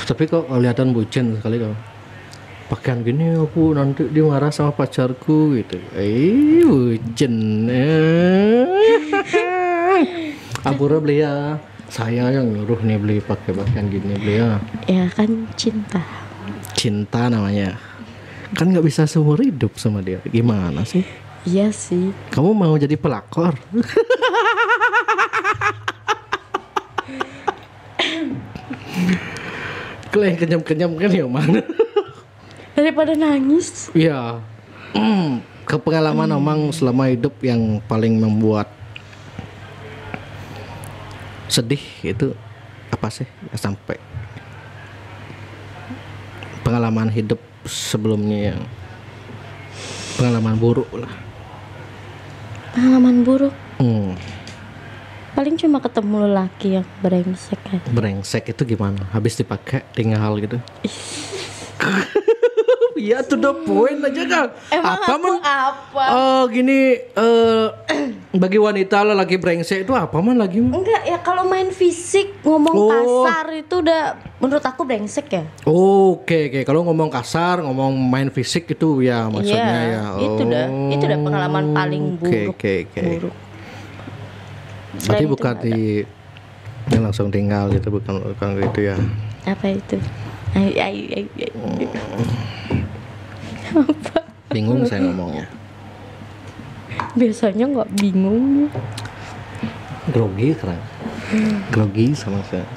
Tapi kok kelihatan bucin sekali kau. Pakaian gini aku nanti dia marah sama pacarku gitu. Bucin. Ampura beli ya. Saya yang nyuruh nih beli pakai pakaian gini beli ya. Ya kan cinta. Cinta namanya. Kan nggak bisa seumur hidup sama dia. Gimana sih? Iya sih. Kamu mau jadi pelakor? Kalau yang kenyam-kenyam kan ya mana? Daripada nangis. Iya. Ke pengalaman Omang selama hidup yang paling membuat sedih itu apa sih? Sampai pengalaman hidup sebelumnya yang pengalaman buruk lah. Pengalaman buruk. Hmm. Paling cuma ketemu lelaki yang brengsek kan. Brengsek itu gimana? Habis dipakai tinggal gitu. Iya to the point aja kan. Emang apa aku apa? Oh gini bagi wanita lelaki brengsek itu apa man lagi? Enggak ya, kalau main fisik ngomong kasar itu udah menurut aku brengsek ya. Oke. Kalau ngomong kasar, ngomong main fisik itu ya maksudnya ya. Itu udah pengalaman paling buruk. Buruk. Berarti bukan di yang langsung tinggal gitu, bukan gitu ya. Apa itu? Ayo. Apa? Bingung saya ngomongnya. Biasanya nggak bingung. Grogi sekarang. Grogi sama saya.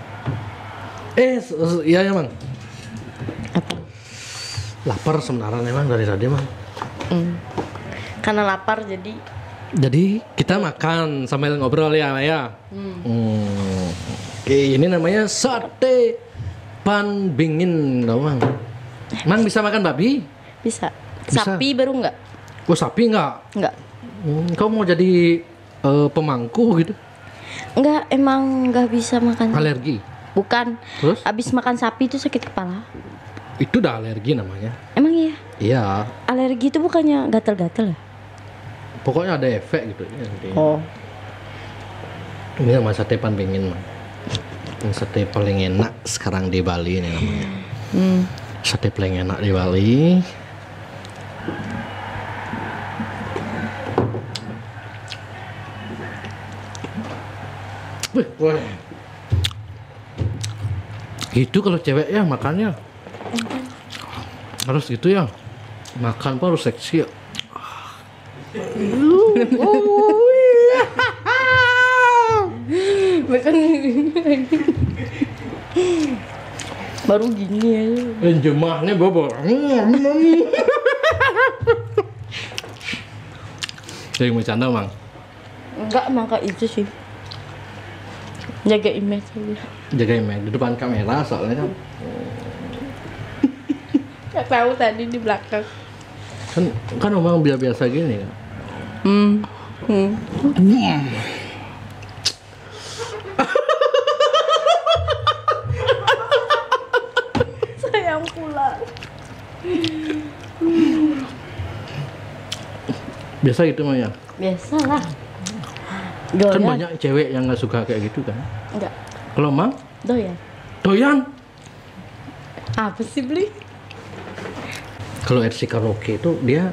Iya ya mang. Apa? Lapar sebenarnya emang dari tadi mang. Karena lapar jadi kita makan sambil ngobrol ya. Oke, ini namanya sate pan bingin tau mang. Mang bisa makan babi? bisa. Sapi baru nggak? Oh sapi nggak? Nggak. Kau mau jadi pemangku gitu? Nggak, emang nggak bisa makan. Alergi? Bukan. Terus? Abis makan sapi itu sakit kepala. Itu udah alergi namanya. Emang iya? Iya. Alergi itu bukannya gatal-gatal ya? Pokoknya ada efek gitu ya. Oh. Ini nama sate pan bingin mang. Yang sate paling enak sekarang di Bali ini namanya. Sate paling enak di Bali. Wah. Gitu kalau cewek ya makannya. Harus gitu ya. Makan pun harus seksi ya. Makan baru gini aja. Jemahnya bobo. Jadi mau canda mang? Enggak, mangka itu sih. Jaga image aja. Jaga image di depan kamera soalnya kan. Gak tahu tadi di belakang. Kan omong biasa gini kan. Sayang pula. Biasa gitu mah ya. Biasa lah. Kan banyak cewek yang nggak suka kayak gitu kan. Enggak. Kalau mang Doyan. doyan. Apa sih beli? Kalau RC karaoke itu dia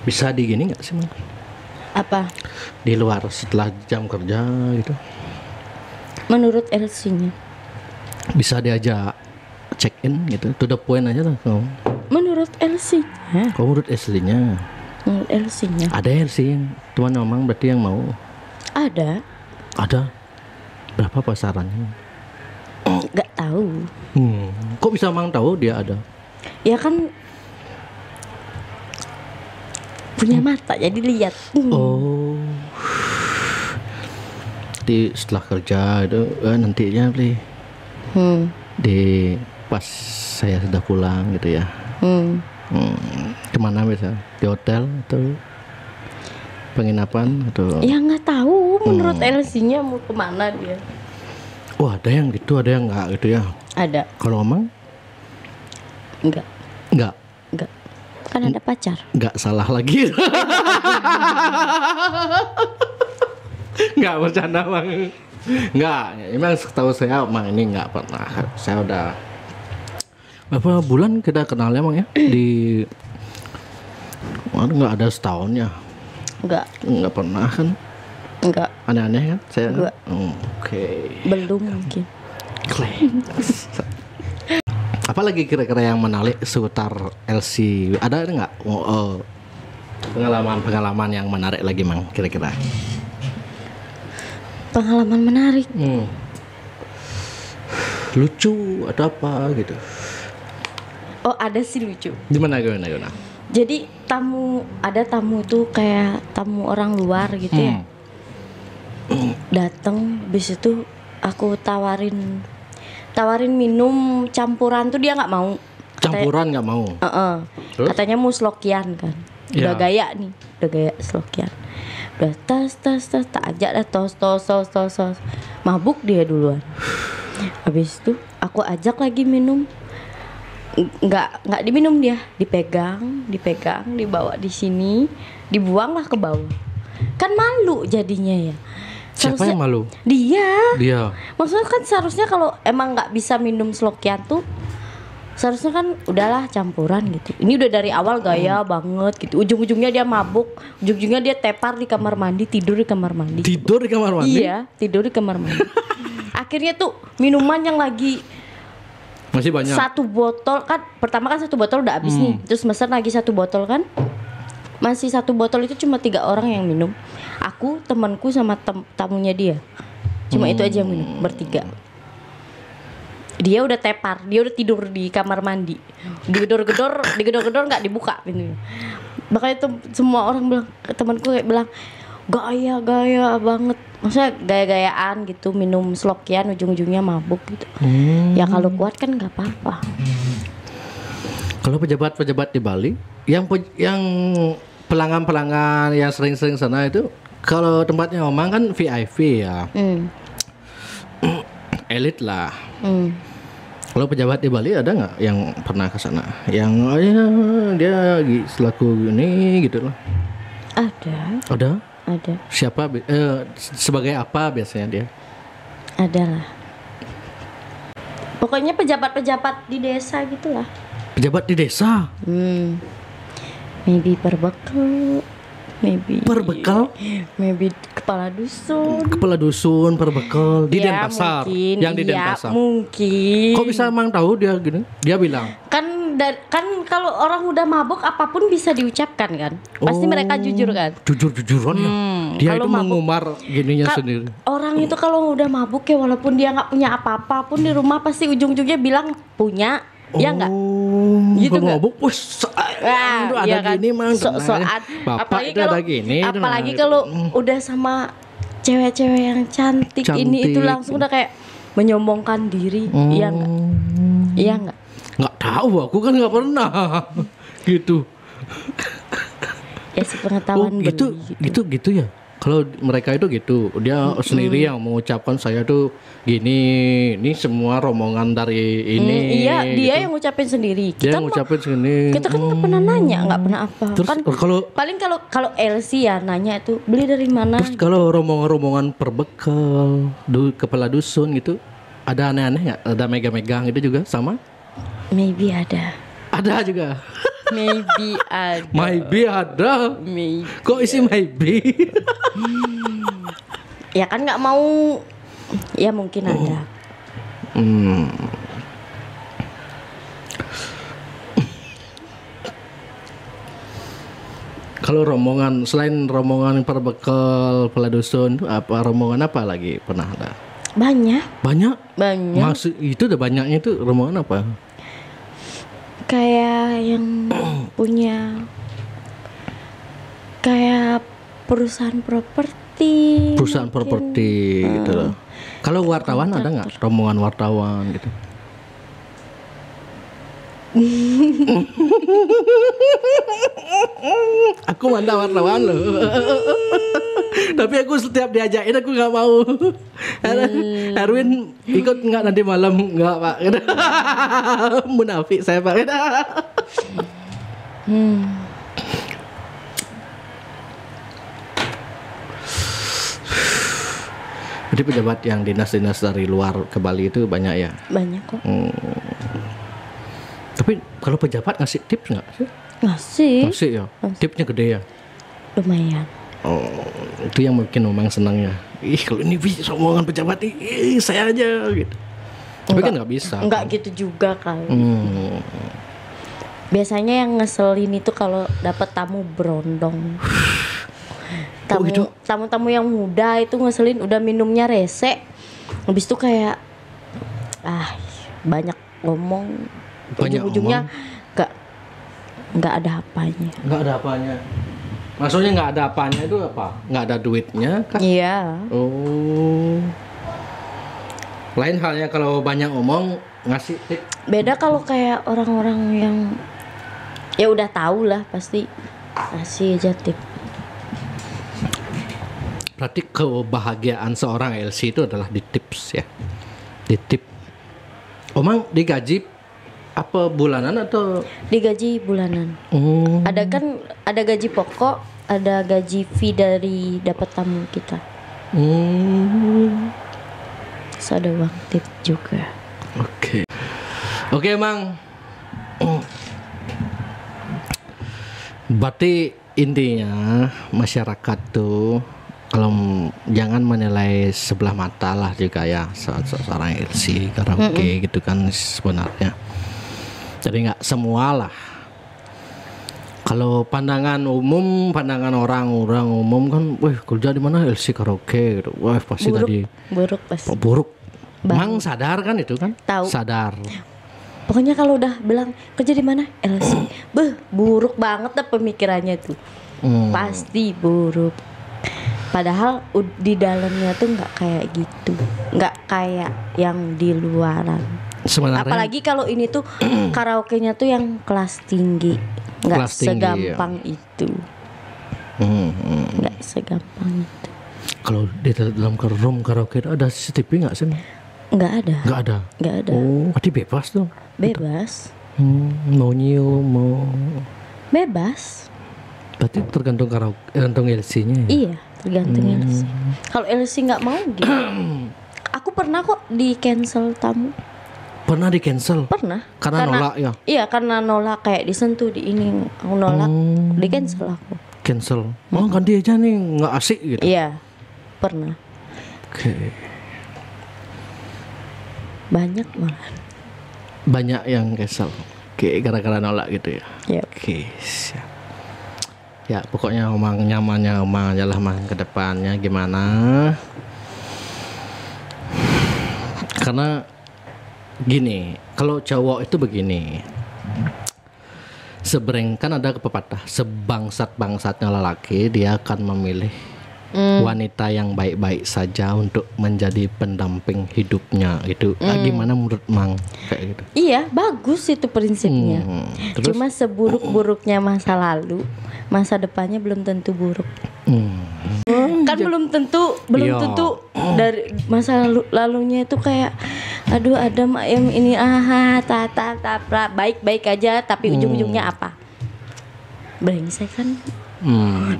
bisa di gini nggak sih mang? Apa? Di luar setelah jam kerja gitu. Menurut LC-nya. Bisa diajak check in gitu. To the point aja lah kamu. Menurut LC-nya. Kamu menurut aslinya. Menurut LC-nya. Ada LC yang tuan ngomong berarti yang mau. Ada. Ada. Berapa pasarannya? Nggak tahu. Kok bisa mang tahu dia ada? Ya kan punya mata jadi lihat. Oh. Di setelah kerja itu nantinya beli. Di pas saya sudah pulang gitu ya. Kemana bisa? Di hotel atau penginapan atau? Ya nggak tahu. Menurut LC-nya mau kemana dia? Oh ada yang gitu, ada yang nggak gitu ya? Ada. Kalau omong? Enggak. Nggak. Enggak. Kan ada pacar. Nggak salah lagi. Nggak bercanda bang. Nggak. Emang setahu saya emang ini nggak pernah. Saya udah berapa bulan kita kenalnya emang ya di nggak ada setahun ya. Nggak pernah kan. Enggak. Aneh-aneh kan saya. Enggak. Oke. Belum mungkin. Apalagi kira-kira yang menarik seputar LC ada nggak Pengalaman yang menarik lagi Mang kira-kira. Pengalaman menarik. Lucu atau apa gitu. Oh, ada sih lucu. Gimana? Jadi ada tamu tuh kayak tamu orang luar gitu ya. Datang, habis itu aku tawarin minum campuran tuh dia nggak mau. Campuran nggak mau. Terus? Katanya mau slokian kan. Udah gaya slokian. Udah tas tak ajak dah tos. Mabuk dia duluan. Habis itu aku ajak lagi minum. Nggak diminum dia, dipegang, dibawa di sini, dibuanglah ke bawah. Kan malu jadinya ya. Siapa yang malu? Dia. Maksudnya kan seharusnya kalau emang nggak bisa minum slokian tuh seharusnya kan udahlah campuran gitu. Ini udah dari awal gaya banget gitu. Ujung-ujungnya dia mabuk, ujung-ujungnya dia tepar di kamar mandi, tidur di kamar mandi. Iya, tidur di kamar mandi. Akhirnya tuh minuman yang lagi masih banyak. Satu botol kan, pertama kan satu botol udah habis nih. Terus mesen lagi satu botol kan. Masih satu botol itu cuma 3 orang yang minum. Aku, temanku sama tamunya dia. Cuma itu aja yang minum, bertiga. Dia udah tepar, dia udah tidur di kamar mandi. Digedor-gedor nggak dibuka pintunya. Makanya tuh semua orang bilang, temanku kayak bilang, gaya banget. Maksudnya gaya-gayaan gitu, minum slokian ujung-ujungnya mabuk gitu. Ya kalau kuat kan nggak apa-apa. Kalau pejabat di Bali yang pelanggan yang sering-sering sana itu, kalau tempatnya Omang kan VIP ya. Elit lah. Kalau pejabat di Bali ada nggak yang pernah ke sana? Yang dia selaku ini gitu loh. Ada? Ada. Siapa? Sebagai apa biasanya dia? Adalah. Pokoknya pejabat-pejabat di desa gitulah. Pejabat di desa? Maybe perbekal. Maybe kepala dusun, perbekal di Denpasar. Yang di Denpasar. Mungkin. Kok bisa Mang tahu dia gini? Dia bilang. Kan kalau orang udah mabuk apapun bisa diucapkan kan. Pasti mereka jujur kan. Jujur-jujuran ya. Dia itu mengumar gininya sendiri. Orang itu kalau udah mabuk ya walaupun dia nggak punya apa-apa pun di rumah pasti ujung-ujungnya bilang punya. Ya enggak? Gitu enggak? Mabuk, ada kan? Gini Mang. Apalagi kalau udah sama cewek-cewek yang cantik ini itu langsung udah kayak menyombongkan diri. Iya enggak? Iya enggak? Nggak tahu, aku kan nggak pernah gitu. Ya sepengetahuan gitu ya. Kalau mereka itu gitu, dia sendiri yang mengucapkan saya tuh gini, ini semua rombongan dari ini. Iya, gitu. dia yang ngucapin sendiri. Dia ngucapin sendiri. Kita kan nggak pernah nanya, nggak pernah apa. Terus kan paling kalau Elsie ya nanya itu beli dari mana. Terus kalau rombongan perbekal, kepala dusun gitu, ada aneh-aneh nggak? Ada megang-megang gitu juga sama? Maybe ada. Ada juga. Maybe ada. Kok isi maybe? Ya kan nggak mau. Ya mungkin ada. Kalau rombongan selain rombongan perbekal kepala dusun, apa rombongan apa lagi pernah ada? Banyak. Maksud itu udah banyaknya itu rombongan apa? Kayak yang punya kayak perusahaan properti gitu loh. Kalau wartawan ada nggak rombongan wartawan gitu? Aku mantap wartawan loh. Tapi aku setiap diajakin aku nggak mau. Erwin ikut nggak nanti malam? Nggak Pak. Munafik saya Pak. Jadi pejabat yang dinas-dinas dari luar ke Bali itu banyak ya? Banyak kok. Tapi kalau pejabat ngasih tips nggak sih? Ngasih ya. Tipsnya gede ya? Lumayan. Itu yang mungkin memang senangnya. Kalau ini bisa omongan pejabat saya aja gitu. Tapi kan nggak bisa. Enggak kan? Gitu juga kan. Biasanya yang ngeselin itu kalau dapat tamu berondong. gitu? Tamu-tamu yang muda itu ngeselin, udah minumnya rese. Habis itu kayak banyak ngomong. Ujung-ujungnya nggak ada apanya. Nggak ada apanya. Maksudnya nggak ada apanya itu apa? Nggak ada duitnya kan? Iya. Oh. Lain halnya kalau banyak ngomong ngasih tip. Beda kalau kayak orang-orang yang ya udah tahu lah pasti kasih aja tip. Berarti kebahagiaan seorang LC itu adalah di tips ya. Di tip. Omang digaji apa bulanan atau Digaji bulanan. Ada gaji pokok, ada gaji fee dari dapat tamu kita. Terus ada uang tip juga. Oke, Mang. Berarti intinya masyarakat tuh kalau jangan menilai sebelah mata lah juga ya seorang LC karaoke gitu kan sebenarnya. Jadi nggak semua lah. Kalau pandangan orang umum kan, wah kerja di mana LC karaoke gitu. Wah pasti Buruk pasti. buruk. Mang sadar kan itu kan? Tahu. Sadar. Pokoknya kalau udah bilang kerja di mana LC, buruk banget dah pemikirannya tuh. Pasti buruk. Padahal di dalamnya tuh nggak kayak gitu, nggak kayak yang di luaran. Sebenarnya. Apalagi kalau ini tuh karaoke-nya tuh yang kelas tinggi, nggak segampang itu. Nggak segampang itu. Kalau di dalam room karaoke itu ada CCTV nggak sih? Nggak ada. Nggak ada. Oh, berarti bebas tuh. Bebas. Mau nyium, mau. Bebas. Berarti tergantung tergantung LC-nya. Ya? Iya, tergantung LC. Kalau LC nggak mau gitu. Aku pernah kok di cancel tamu. Pernah di cancel? Pernah. Karena nolak ya? Iya, karena nolak kayak disentuh di ini, aku nolak, di cancel aku. Cancel. Oh, ganti aja nih, nggak asik gitu. Iya, pernah. Oke. Banyak malah. Banyak yang cancel. Oke, gara-gara nolak gitu ya. Iya. Oke, siap. Ya, pokoknya omang nyamannya omang aja lah mang ke depannya gimana. Karena gini, kalau cowok itu begini. Kan ada pepatah, sebangsat-bangsatnya lelaki dia akan memilih wanita yang baik-baik saja untuk menjadi pendamping hidupnya gitu. Gimana menurut Mang kayak gitu? Iya, bagus itu prinsipnya. Terus? Cuma seburuk-buruknya masa lalu, masa depannya belum tentu buruk. Kan belum tentu dari masa lalunya itu kayak aduh ada yang ini baik-baik aja tapi ujung-ujungnya apa? Brengsek kan.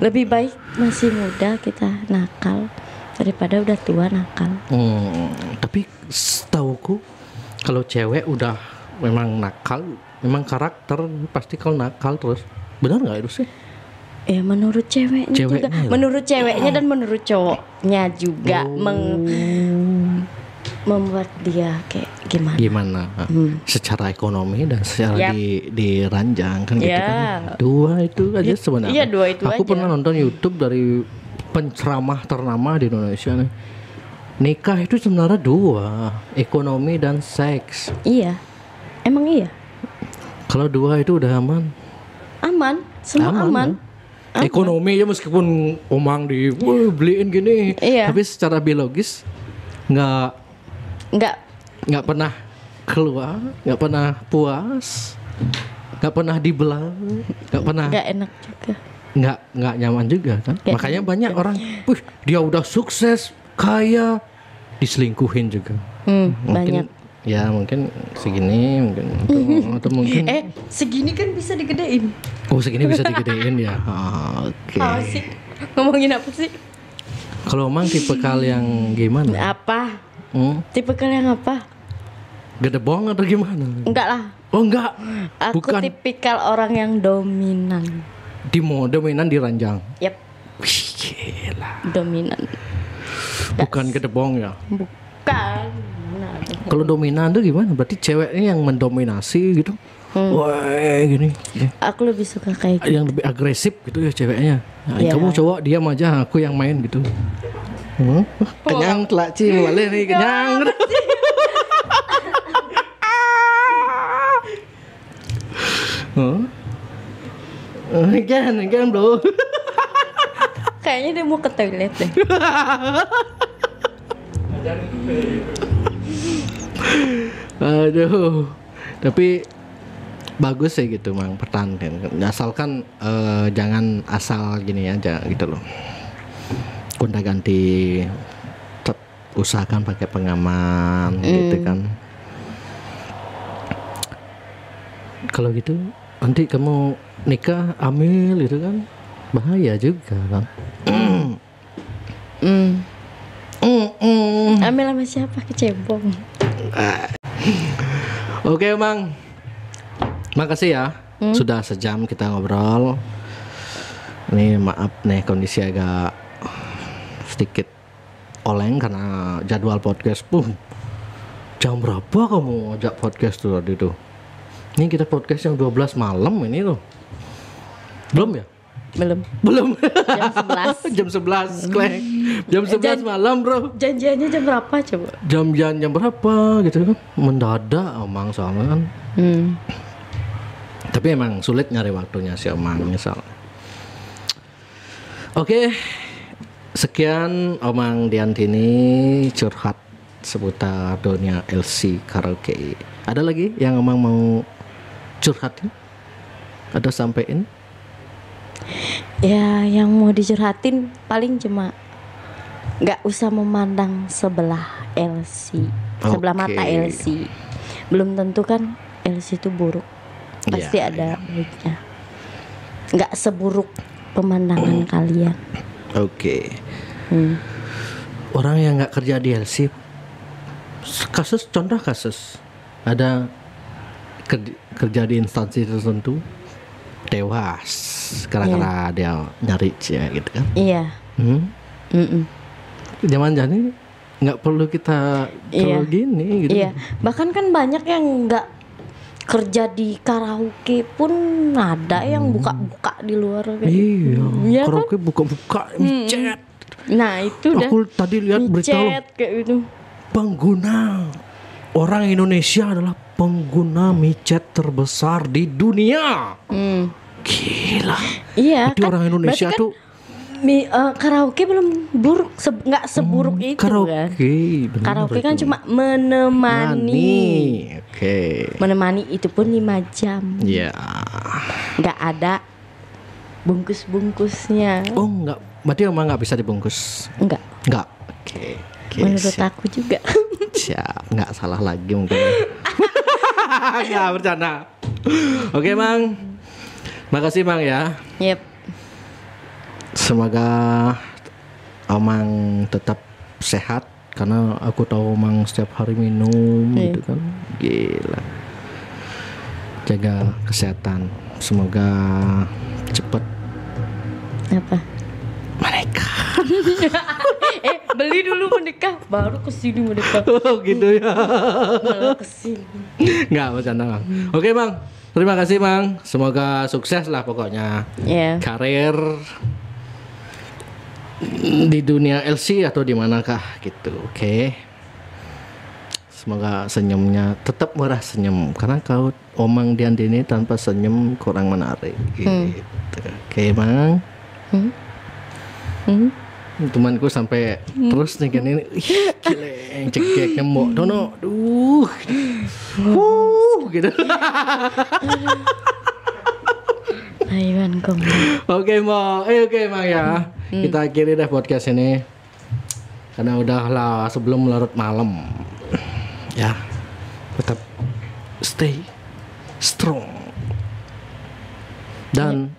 Lebih baik masih muda kita nakal daripada udah tua nakal. Tapi setauku kalau cewek udah memang nakal, memang karakter pasti kalau nakal terus. Benar nggak itu sih? Ya menurut ceweknya juga, ya? menurut ceweknya dan menurut cowoknya juga membuat dia kayak gimana? Secara ekonomi dan secara diranjang kan gitu kan. Dua itu aja sebenarnya. Iya, dua itu Aku aja. pernah nonton YouTube dari penceramah ternama di Indonesia nih. Nikah itu sebenarnya dua, ekonomi dan seks. Iya. Emang iya? Kalau dua itu udah aman. Aman, semua aman. Ya? Ekonomi ya meskipun omang beliin gini, tapi secara biologis nggak pernah keluar, nggak pernah puas, nggak pernah dibelah, nggak enak juga, nggak nyaman juga kan. Makanya banyak orang, dia udah sukses, kaya, diselingkuhin juga. Banyak. Ya mungkin segini atau mungkin segini kan bisa digedein. Oh segini bisa digedein ya. Oke. Apa sih? Ngomongin apa sih? Kalau emang tipikal yang gimana? Apa? Tipikal yang apa? Gedebong atau gimana? Enggak lah. Oh enggak. Aku bukan. Tipikal orang yang dominan. Dominan diranjang. Yap. Wih, gila. Dominan. Bukan gedebong ya? Bukan. Kalau dominan tuh gimana? Berarti ceweknya yang mendominasi gitu? wah gini. Aku lebih suka kayak gitu. Yang lebih agresif gitu ya ceweknya. Nah, Iya. kamu cowok diam aja, aku yang main gitu. Kenyang telak Ci, boleh nih kenyang. Again bro. Kayaknya dia mau ke toilet deh. Aduh. Tapi bagus sih gitu mang pertahankan. Asalkan jangan asal gini aja gitu loh. Gonta ganti usahakan pakai pengaman gitu kan. Kalau gitu nanti kamu nikah hamil gitu kan bahaya juga kan. Ambil sama siapa kecebong? Oke mang, makasih ya sudah sejam kita ngobrol. Ini maaf nih kondisi agak sedikit oleng karena jadwal podcast pun. Jam berapa kamu ajak podcast tuh tadi tuh? Ini kita podcast yang 12 malam ini loh. Belum ya? Belum. Jam 11. Jam 11 klek. Jam 11 malam bro. Janjiannya jam berapa coba? Jam berapa gitu kan? Mendadak omang soalnya kan. Tapi emang sulit nyari waktunya si omang misal. Oke. Sekian omang Diantini curhat seputar dunia LC karaoke. Ada lagi yang omang mau curhatin? Ada sampein? Ya, yang mau dicurhatin paling cuma nggak usah memandang sebelah LC, sebelah mata LC. Belum tentu kan LC itu buruk, pasti ada baiknya. Nggak seburuk pemandangan kalian. Oke. Orang yang nggak kerja di LC, contoh kasus ada kerja di instansi tertentu tewas gara-gara dia nyari ya gitu kan. Iya. Zaman ini nggak perlu kita terlalu gini gitu. Iya. Bahkan kan banyak yang nggak kerja di karaoke pun ada yang buka-buka di luar kayak gitu. Iya, karaoke kan? buka-buka micet. Nah itu dah. Aku tadi lihat berita micet kayak gitu. Pengguna orang Indonesia adalah pengguna micet terbesar di dunia. Gila. Iya. Berarti kan, orang Indonesia kan tuh karaoke belum buruk, nggak seburuk itu kan. Karaoke kan cuma menemani. Menemani itu pun 5 jam. Iya. Nggak ada bungkus-bungkusnya. Oh nggak, berarti emang nggak bisa dibungkus? Enggak. Oke, Menurut siap. aku juga. Siap, nggak salah lagi mungkin. Nggak bercanda. Oke mang, makasih mang ya. Yep. Semoga omang tetap sehat karena aku tahu omang setiap hari minum gitu kan. Gila. Jaga kesehatan. Semoga cepet Apa? menikah. Beli dulu menikah, baru kesini menikah. Oh gitu ya. Malah kesini. Nggak bercanda bang. Oke bang, terima kasih bang. Semoga sukses lah pokoknya. Ya. Karir di dunia LC atau di manakah gitu. Oke. Semoga senyumnya tetap murah senyum karena kau omang Diantini tanpa senyum kurang menarik. Gitu. Oke bang. Temanku sampai terus nih kan ini gileng cekek nyemok dono gitu. Ayuan kamu. Oke Mang ya. Kita akhiri deh podcast ini karena udahlah sebelum larut malam ya. Tetap stay strong dan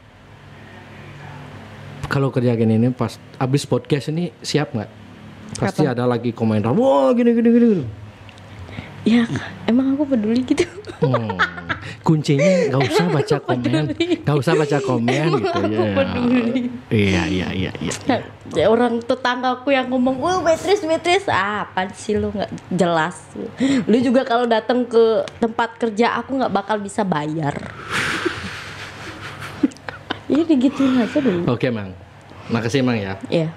kalau kerja gini ini pas abis podcast ini siap nggak? Pasti ada lagi komentar, wah gini. Ya, emang aku peduli gitu. kuncinya nggak usah baca komen, nggak usah baca komen gitu ya. Iya. Ya, orang tetanggaku yang ngomong, Beatrice, apaan sih lu nggak jelas. Lu juga kalau datang ke tempat kerja aku nggak bakal bisa bayar. Iya digituin aja dulu. Oke Mang, makasih Mang ya. Iya.